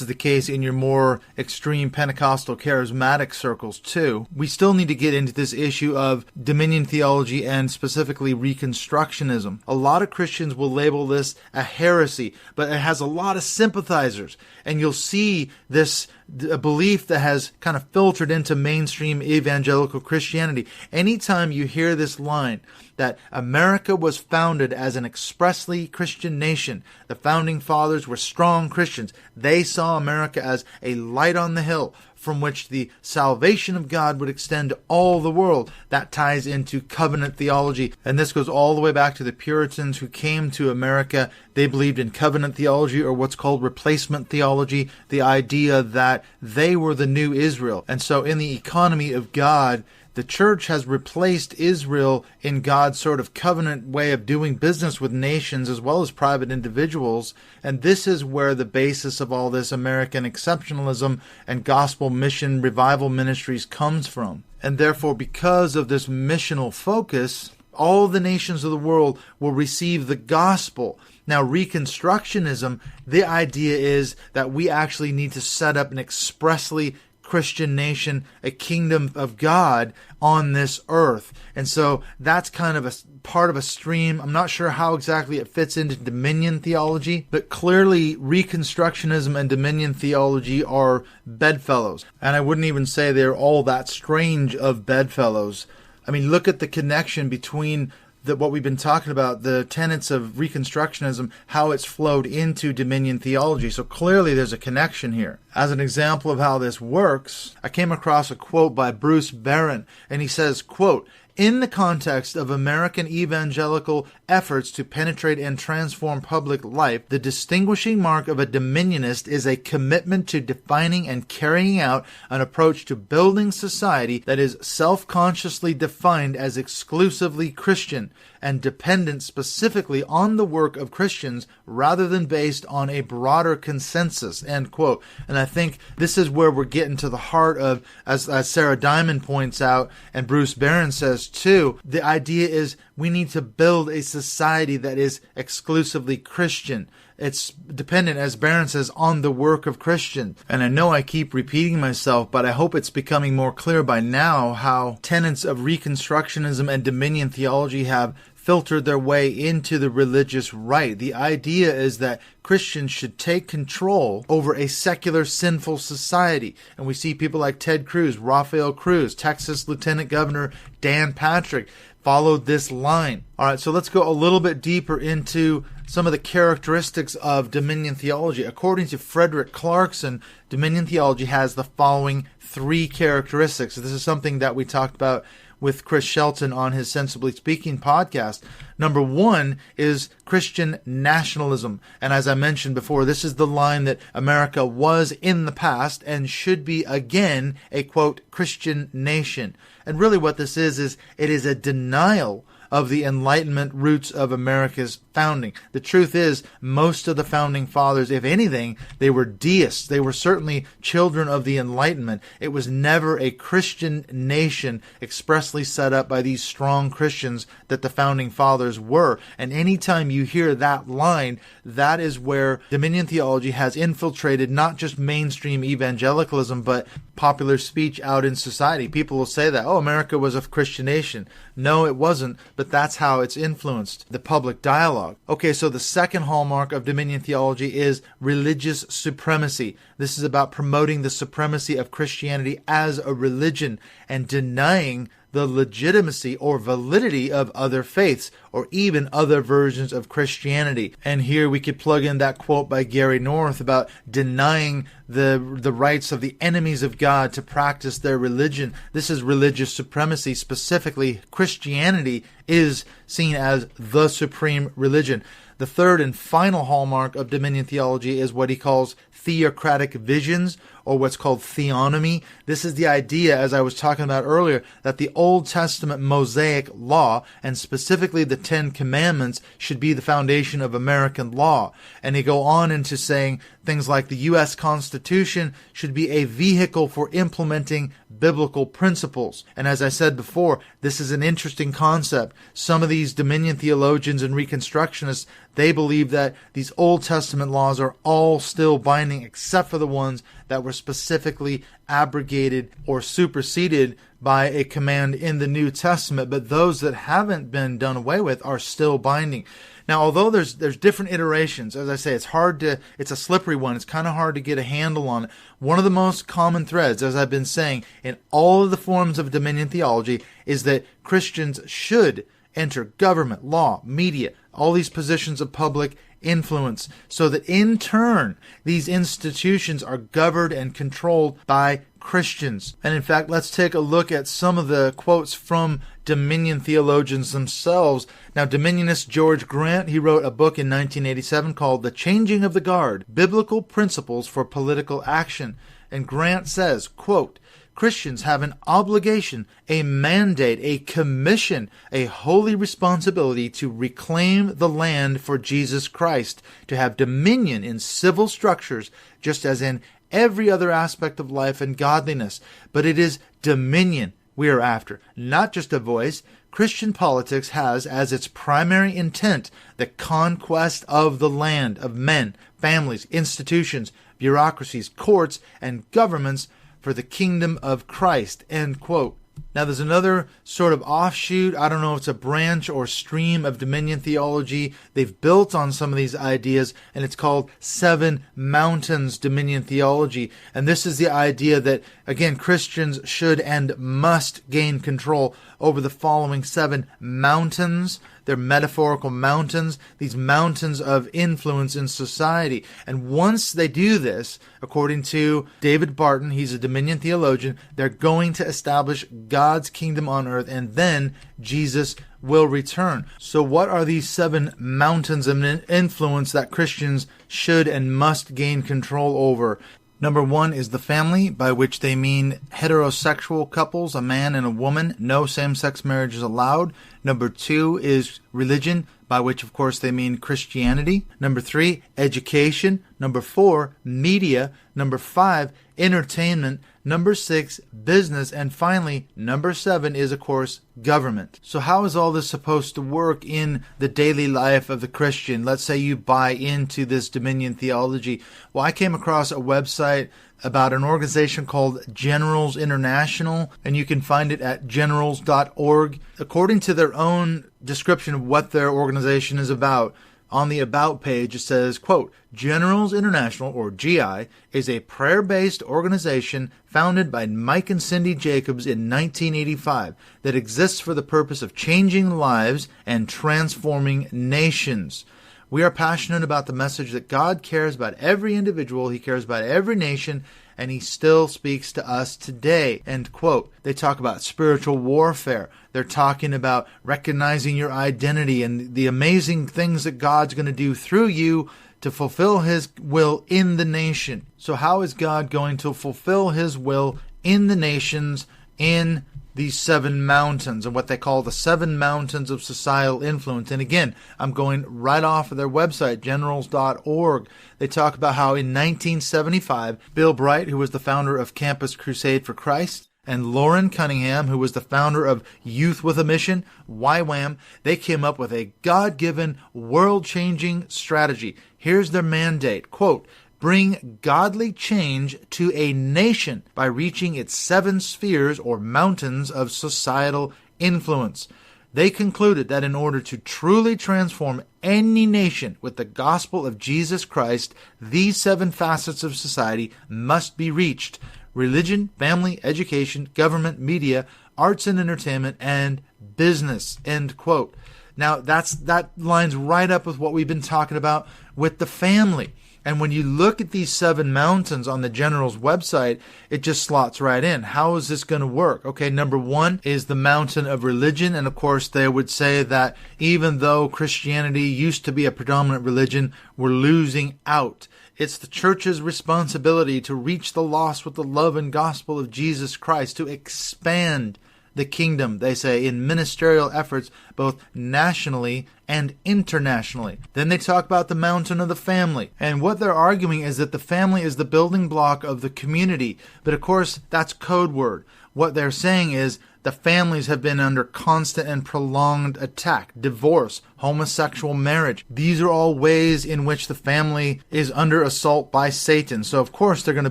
is the case in your more extreme Pentecostal charismatic circles too. We still need to get into this issue of dominion theology and specifically Reconstructionism. A lot of Christians will label this a heresy, but it has a lot of sympathizers. And you'll see this a belief that has kind of filtered into mainstream evangelical Christianity. Anytime you hear this line that America was founded as an expressly Christian nation, the founding fathers were strong Christians. They saw America as a light on the hill from which the salvation of God would extend to all the world. That ties into covenant theology. And this goes all the way back to the Puritans who came to America. They believed in covenant theology, or what's called replacement theology, the idea that they were the new Israel. And so in the economy of God, the church has replaced Israel in God's sort of covenant way of doing business with nations as well as private individuals. And this is where the basis of all this American exceptionalism and gospel mission revival ministries comes from. And therefore, because of this missional focus, all the nations of the world will receive the gospel. Now, Reconstructionism, the idea is that we actually need to set up an expressly Christian nation, a kingdom of God on this earth. And so that's kind of a part of a stream. I'm not sure how exactly it fits into dominion theology, but clearly Reconstructionism and dominion theology are bedfellows. And I wouldn't even say they're all that strange of bedfellows. I mean, look at the connection between what we've been talking about, the tenets of Reconstructionism, how it's flowed into dominion theology. So clearly there's a connection here. As an example of how this works, I came across a quote by Bruce Barron, and he says, quote, "In the context of American evangelical efforts to penetrate and transform public life, the distinguishing mark of a dominionist is a commitment to defining and carrying out an approach to building society that is self-consciously defined as exclusively Christian and dependent specifically on the work of Christians rather than based on a broader consensus," end quote. And I think this is where we're getting to the heart of, as Sarah Diamond points out, and Bruce Barron says too, the idea is we need to build a society that is exclusively Christian. It's dependent, as Barron says, on the work of Christians. And I know I keep repeating myself, but I hope it's becoming more clear by now how tenets of Reconstructionism and dominion theology have filtered their way into the religious right. The idea is that Christians should take control over a secular, sinful society. And we see people like Ted Cruz, Rafael Cruz, Texas Lieutenant Governor Dan Patrick followed this line. All right, so let's go a little bit deeper into some of the characteristics of dominion theology. According to Frederick Clarkson, dominion theology has the following 3 characteristics. This is something that we talked about with Chris Shelton on his Sensibly Speaking podcast. Number 1 is Christian nationalism. And as I mentioned before, this is the line that America was in the past and should be again a, quote, Christian nation. And really what this is it is a denial of the Enlightenment roots of America's founding. The truth is, most of the founding fathers, if anything, they were deists. They were certainly children of the Enlightenment. It was never a Christian nation expressly set up by these strong Christians that the founding fathers were. And anytime you hear that line, that is where dominion theology has infiltrated not just mainstream evangelicalism, but popular speech out in society. People will say that, oh, America was a Christian nation. No, it wasn't, but that's how it's influenced the public dialogue. Okay, so the second hallmark of dominion theology is religious supremacy. This is about promoting the supremacy of Christianity as a religion and denying the legitimacy or validity of other faiths or even other versions of Christianity. And here we could plug in that quote by Gary North about denying the rights of the enemies of God to practice their religion. This is religious supremacy. Specifically, Christianity is seen as the supreme religion. The third and final hallmark of dominion theology is what he calls theocratic visions, or what's called theonomy. This is the idea, as I was talking about earlier, that the Old Testament Mosaic law, and specifically the 10 Commandments, should be the foundation of American law. And they go on into saying things like the U.S. Constitution should be a vehicle for implementing biblical principles. And as I said before, this is an interesting concept. Some of these Dominion theologians and Reconstructionists, they believe that these Old Testament laws are all still binding except for the ones that were specifically abrogated or superseded by a command in the New Testament. But those that haven't been done away with are still binding. Now, although there's different iterations, as I say, it's a slippery one. It's kind of hard to get a handle on it. One of the most common threads, as I've been saying, in all of the forms of Dominion theology is that Christians should enter government, law, media, all these positions of public influence, so that in turn, these institutions are governed and controlled by Christians. And in fact, let's take a look at some of the quotes from Dominion theologians themselves. Now, Dominionist George Grant, he wrote a book in 1987 called The Changing of the Guard, Biblical Principles for Political Action. And Grant says, quote, Christians have an obligation, a mandate, a commission, a holy responsibility to reclaim the land for Jesus Christ, to have dominion in civil structures, just as in every other aspect of life and godliness. But it is dominion we are after, not just a voice. Christian politics has as its primary intent the conquest of the land, of men, families, institutions, bureaucracies, courts, and governments for the kingdom of Christ, end quote. Now, there's another sort of offshoot, I don't know if it's a branch or stream of Dominion theology. They've built on some of these ideas, and it's called Seven Mountains Dominion theology. And this is the idea that, again, Christians should and must gain control over the following seven mountains. They're metaphorical mountains, these mountains of influence in society. And once they do this, according to David Barton, he's a Dominion theologian, they're going to establish God's kingdom on earth, and then Jesus will return. So what are these seven mountains of influence that Christians should and must gain control over? Number one is the family, by which they mean heterosexual couples, a man and a woman. No same-sex marriage is allowed. Number two is religion, by which, of course, they mean Christianity. Number three, education. Number four, media. Number five, entertainment. Number six, business. And finally, number seven is, of course, government. So how is all this supposed to work in the daily life of the Christian? Let's say you buy into this Dominion theology. Well, I came across a website about an organization called Generals International, and you can find it at generals.org. According to their own description of what their organization is about, on the About page, it says, quote, Generals International, or GI, is a prayer-based organization founded by Mike and Cindy Jacobs in 1985 that exists for the purpose of changing lives and transforming nations. We are passionate about the message that God cares about every individual, He cares about every nation, and He still speaks to us today, end quote. They talk about spiritual warfare. They're talking about recognizing your identity and the amazing things that God's going to do through you to fulfill His will in the nation. So how is God going to fulfill His will in the nations, in these seven mountains, and what they call the seven mountains of societal influence? And again, I'm going right off of their website, generals.org. They talk about how in 1975, Bill Bright, who was the founder of Campus Crusade for Christ, and Lauren Cunningham, who was the founder of Youth with a Mission, YWAM, they came up with a God-given, world-changing strategy. Here's their mandate, quote, bring godly change to a nation by reaching its seven spheres or mountains of societal influence. They concluded that in order to truly transform any nation with the gospel of Jesus Christ, these seven facets of society must be reached: religion, family, education, government, media, arts and entertainment, and business, end quote. Now, that lines right up with what we've been talking about with the family. And when you look at these seven mountains on the General's website, it just slots right in. How is this going to work? Okay, number one is the mountain of religion. And of course, they would say that even though Christianity used to be a predominant religion, we're losing out. It's the church's responsibility to reach the lost with the love and gospel of Jesus Christ, to expand the kingdom, they say, in ministerial efforts both nationally and internationally. Then they talk about the mountain of the family. And what they're arguing is that the family is the building block of the community. But of course, that's code word. What they're saying is the families have been under constant and prolonged attack, divorce, homosexual marriage. These are all ways in which the family is under assault by Satan. So of course they're going to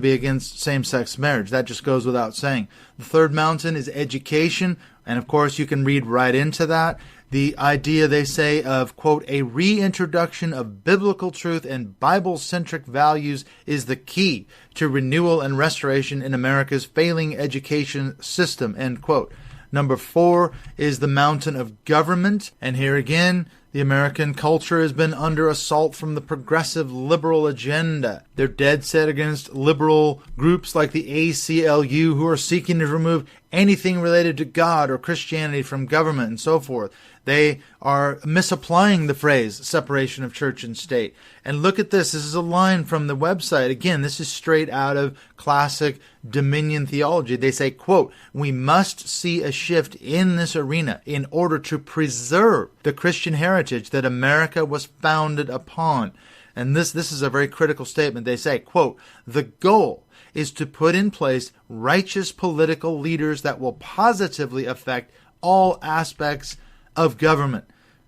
be against same-sex marriage. That just goes without saying. The third mountain is education. And of course you can read right into that. The idea, they say, of, quote, a reintroduction of biblical truth and Bible-centric values is the key to renewal and restoration in America's failing education system, end quote. Number 4 is the mountain of government. And here again, the American culture has been under assault from the progressive liberal agenda. They're dead set against liberal groups like the ACLU, who are seeking to remove anything related to God or Christianity from government and so forth. They are misapplying the phrase separation of church and state. And look at this. This is a line from the website. Again, this is straight out of classic Dominion theology. They say, quote, we must see a shift in this arena in order to preserve the Christian heritage that America was founded upon. And this is a very critical statement. They say, quote, the goal is to put in place righteous political leaders that will positively affect all aspects of government.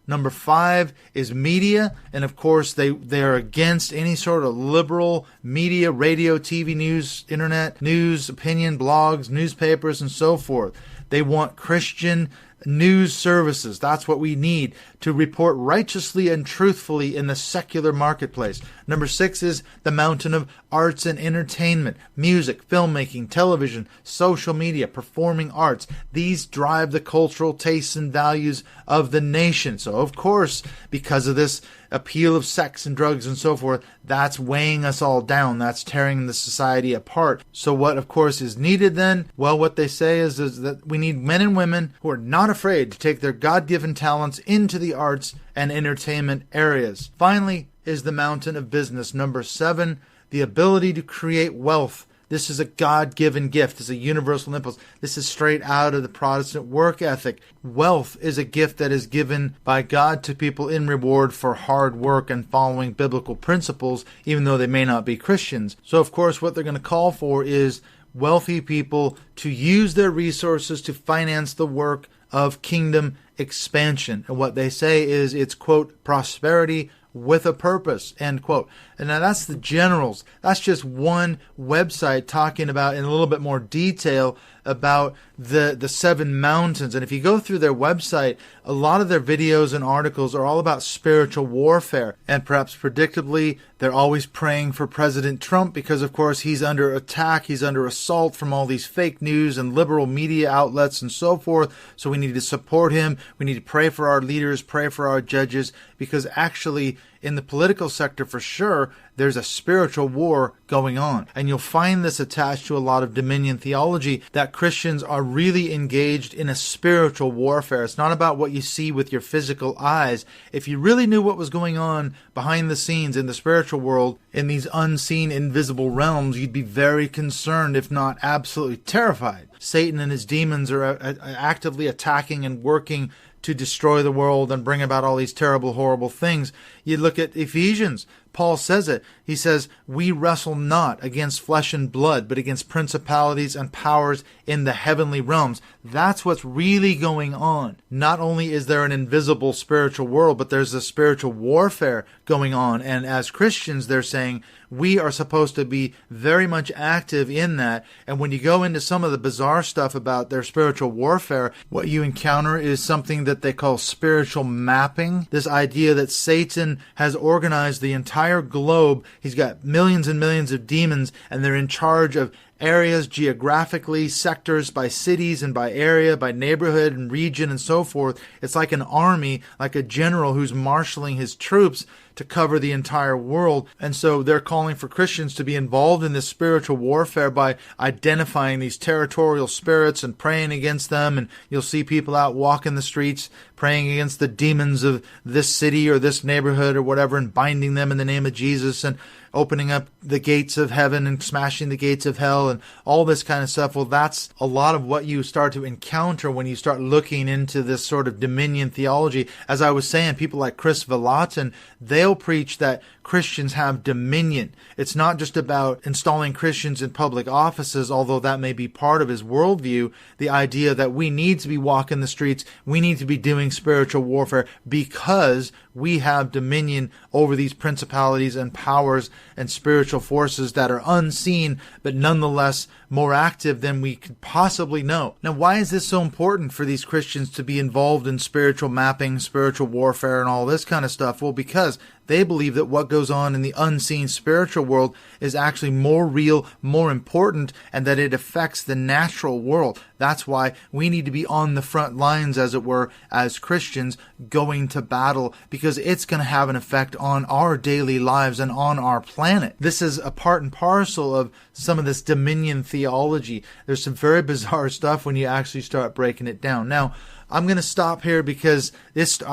Number 5 is media, and of course they're against any sort of liberal media, radio, TV news, internet news, opinion, blogs, newspapers, and so forth. They want Christian news services. That's what we need to report righteously and truthfully in the secular marketplace. Number 6 is the mountain of arts and entertainment, music, filmmaking, television, social media, performing arts. These drive the cultural tastes and values of the nation. So of course, because of this appeal of sex and drugs and so forth, that's weighing us all down. That's tearing the society apart. So what, of course, is needed then? Well, what they say is that we need men and women who are not afraid to take their God-given talents into the arts and entertainment areas. Finally is the mountain of business. Number 7, the ability to create wealth. This is a God-given gift. It's a universal impulse. This is straight out of the Protestant work ethic. Wealth is a gift that is given by God to people in reward for hard work and following biblical principles, even though they may not be Christians. So, of course, what they're going to call for is wealthy people to use their resources to finance the work of kingdom expansion. And what they say is it's, quote, prosperity with a purpose, end quote. And now that's the generals. That's just one website talking about in a little bit more detail about the 7 mountains. And if you go through their website, a lot of their videos and articles are all about spiritual warfare. And perhaps predictably, they're always praying for President Trump because, of course, he's under attack. He's under assault from all these fake news and liberal media outlets and so forth. So we need to support him. We need to pray for our leaders, pray for our judges, because actually in the political sector, for sure, there's a spiritual war going on. And you'll find this attached to a lot of Dominion theology, that Christians are really engaged in a spiritual warfare. It's not about what you see with your physical eyes. If you really knew what was going on behind the scenes in the spiritual world, in these unseen, invisible realms, you'd be very concerned, if not absolutely terrified. Satan and his demons are actively attacking and working to destroy the world and bring about all these terrible, horrible things. You look at Ephesians. Paul says it. He says, we wrestle not against flesh and blood, but against principalities and powers in the heavenly realms. That's what's really going on. Not only is there an invisible spiritual world, but there's a spiritual warfare going on. And as Christians, they're saying we are supposed to be very much active in that. And when you go into some of the bizarre stuff about their spiritual warfare, what you encounter is something that they call spiritual mapping. This idea that Satan has organized the entire globe. He's got millions and millions of demons, and they're in charge of areas geographically, sectors by cities and by area, by neighborhood and region and so forth. It's like an army, like a general who's marshaling his troops to cover the entire world. And so they're calling for Christians to be involved in this spiritual warfare by identifying these territorial spirits and praying against them. And you'll see people out walking the streets praying against the demons of this city or this neighborhood or whatever and binding them in the name of Jesus. And opening up the gates of heaven and smashing the gates of hell and all this kind of stuff. Well, that's a lot of what you start to encounter when you start looking into this sort of dominion theology. As I was saying, people like Chris Vallotton, they'll preach that Christians have dominion. It's not just about installing Christians in public offices, although that may be part of his worldview. The idea that we need to be walking the streets, we need to be doing spiritual warfare because we have dominion over these principalities and powers and spiritual forces that are unseen, but nonetheless more active than we could possibly know. Now, why is this so important for these Christians to be involved in spiritual mapping, spiritual warfare, and all this kind of stuff? Well, because they believe that what goes on in the unseen spiritual world is actually more real, more important, and that it affects the natural world. That's why we need to be on the front lines, as it were, as Christians going to battle, because it's going to have an effect on our daily lives and on our planet. This is a part and parcel of some of this dominion theology. There's some very bizarre stuff when you actually start breaking it down. Now, I'm going to stop here because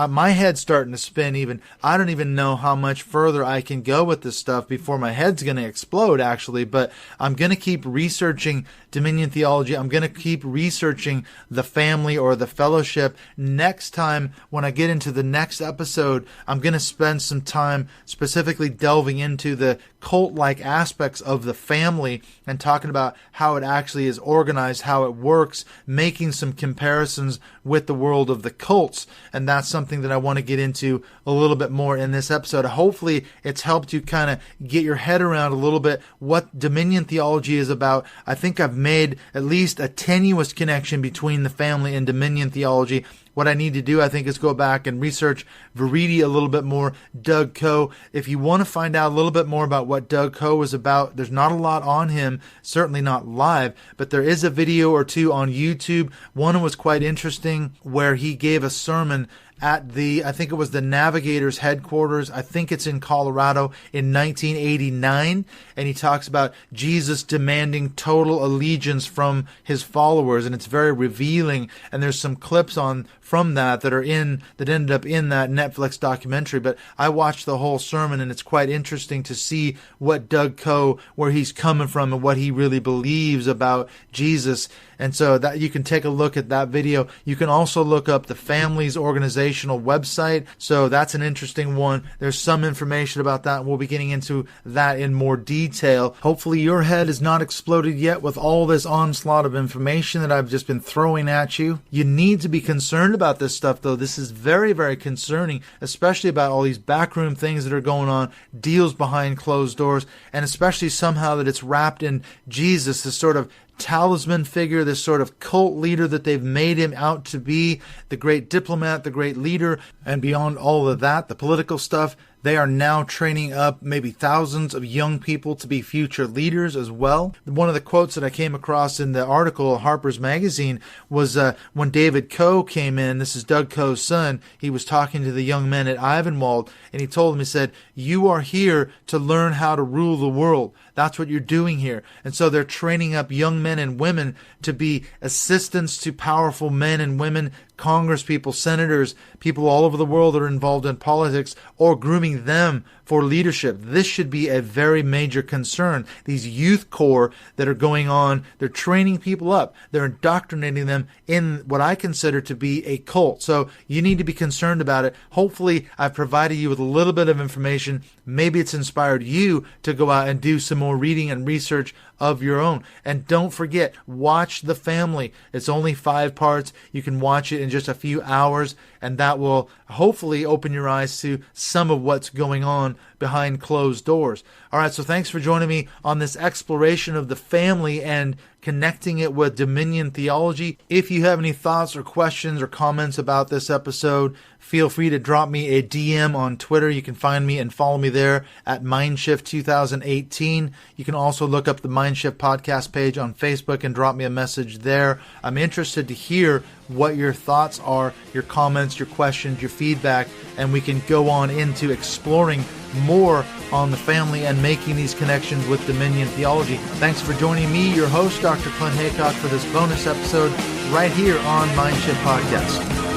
my head's starting to spin even. I don't even know how much further I can go with this stuff before my head's going to explode, actually. But I'm going to keep researching dominion theology. I'm going to keep researching the family or the fellowship. Next time, when I get into the next episode, I'm going to spend some time specifically delving into the cult-like aspects of the family and talking about how it actually is organized, how it works, making some comparisons with the world of the cults. And that's something that I want to get into a little bit more in this episode. Hopefully it's helped you kind of get your head around a little bit what dominion theology is about. I think I've made at least a tenuous connection between the family and dominion theology. What I need to do, I think, is go back and research Vereide a little bit more, Doug Coe. If you want to find out a little bit more about what Doug Coe was about, there's not a lot on him, certainly not live, but there is a video or two on YouTube. One was quite interesting where he gave a sermon at I think it was the Navigators headquarters. I think it's in Colorado in 1989. And he talks about Jesus demanding total allegiance from his followers. And it's very revealing. And there's some clips from that ended up in that Netflix documentary. But I watched the whole sermon, and it's quite interesting to see what Doug Coe, where he's coming from and what he really believes about Jesus. And so that you can take a look at that video. You can also look up the family's organizational website. So that's an interesting one. There's some information about that. We'll be getting into that in more detail. Hopefully your head is not exploded yet with all this onslaught of information that I've just been throwing at you. You need to be concerned about this stuff, though. This is very, very concerning, especially about all these backroom things that are going on, deals behind closed doors, and especially somehow that it's wrapped in Jesus, this sort of talisman figure, this sort of cult leader that they've made him out to be, the great diplomat, the great leader, and beyond all of that, the political stuff. They are now training up maybe thousands of young people to be future leaders as well. One of the quotes that I came across in the article, Harper's Magazine, was when David Coe came in. This is Doug Coe's son. He was talking to the young men at Ivanwald, and he told them, he said, "You are here to learn how to rule the world. That's what you're doing here." And so they're training up young men and women to be assistants to powerful men and women, Congress people, senators, people all over the world that are involved in politics, or grooming them for leadership. This should be a very major concern. These youth corps that are going on, they're training people up. They're indoctrinating them in what I consider to be a cult. So you need to be concerned about it. Hopefully I've provided you with a little bit of information. Maybe it's inspired you to go out and do some more reading and research of your own. And don't forget, watch The Family. It's only 5 parts. You can watch it in just a few hours, and that will hopefully open your eyes to some of what's going on behind closed doors. All right, so thanks for joining me on this exploration of the family and connecting it with dominion theology. If you have any thoughts or questions or comments about this episode, feel free to drop me a DM on Twitter. You can find me and follow me there at Mindshift 2018. You can also look up the Mindshift podcast page on Facebook and drop me a message there. I'm interested to hear what your thoughts are, your comments, your questions, your feedback, and we can go on into exploring more on the family and making these connections with dominion theology. Thanks for joining me, your host, Dr. Clint Haycock, for this bonus episode right here on Mindshift Podcast.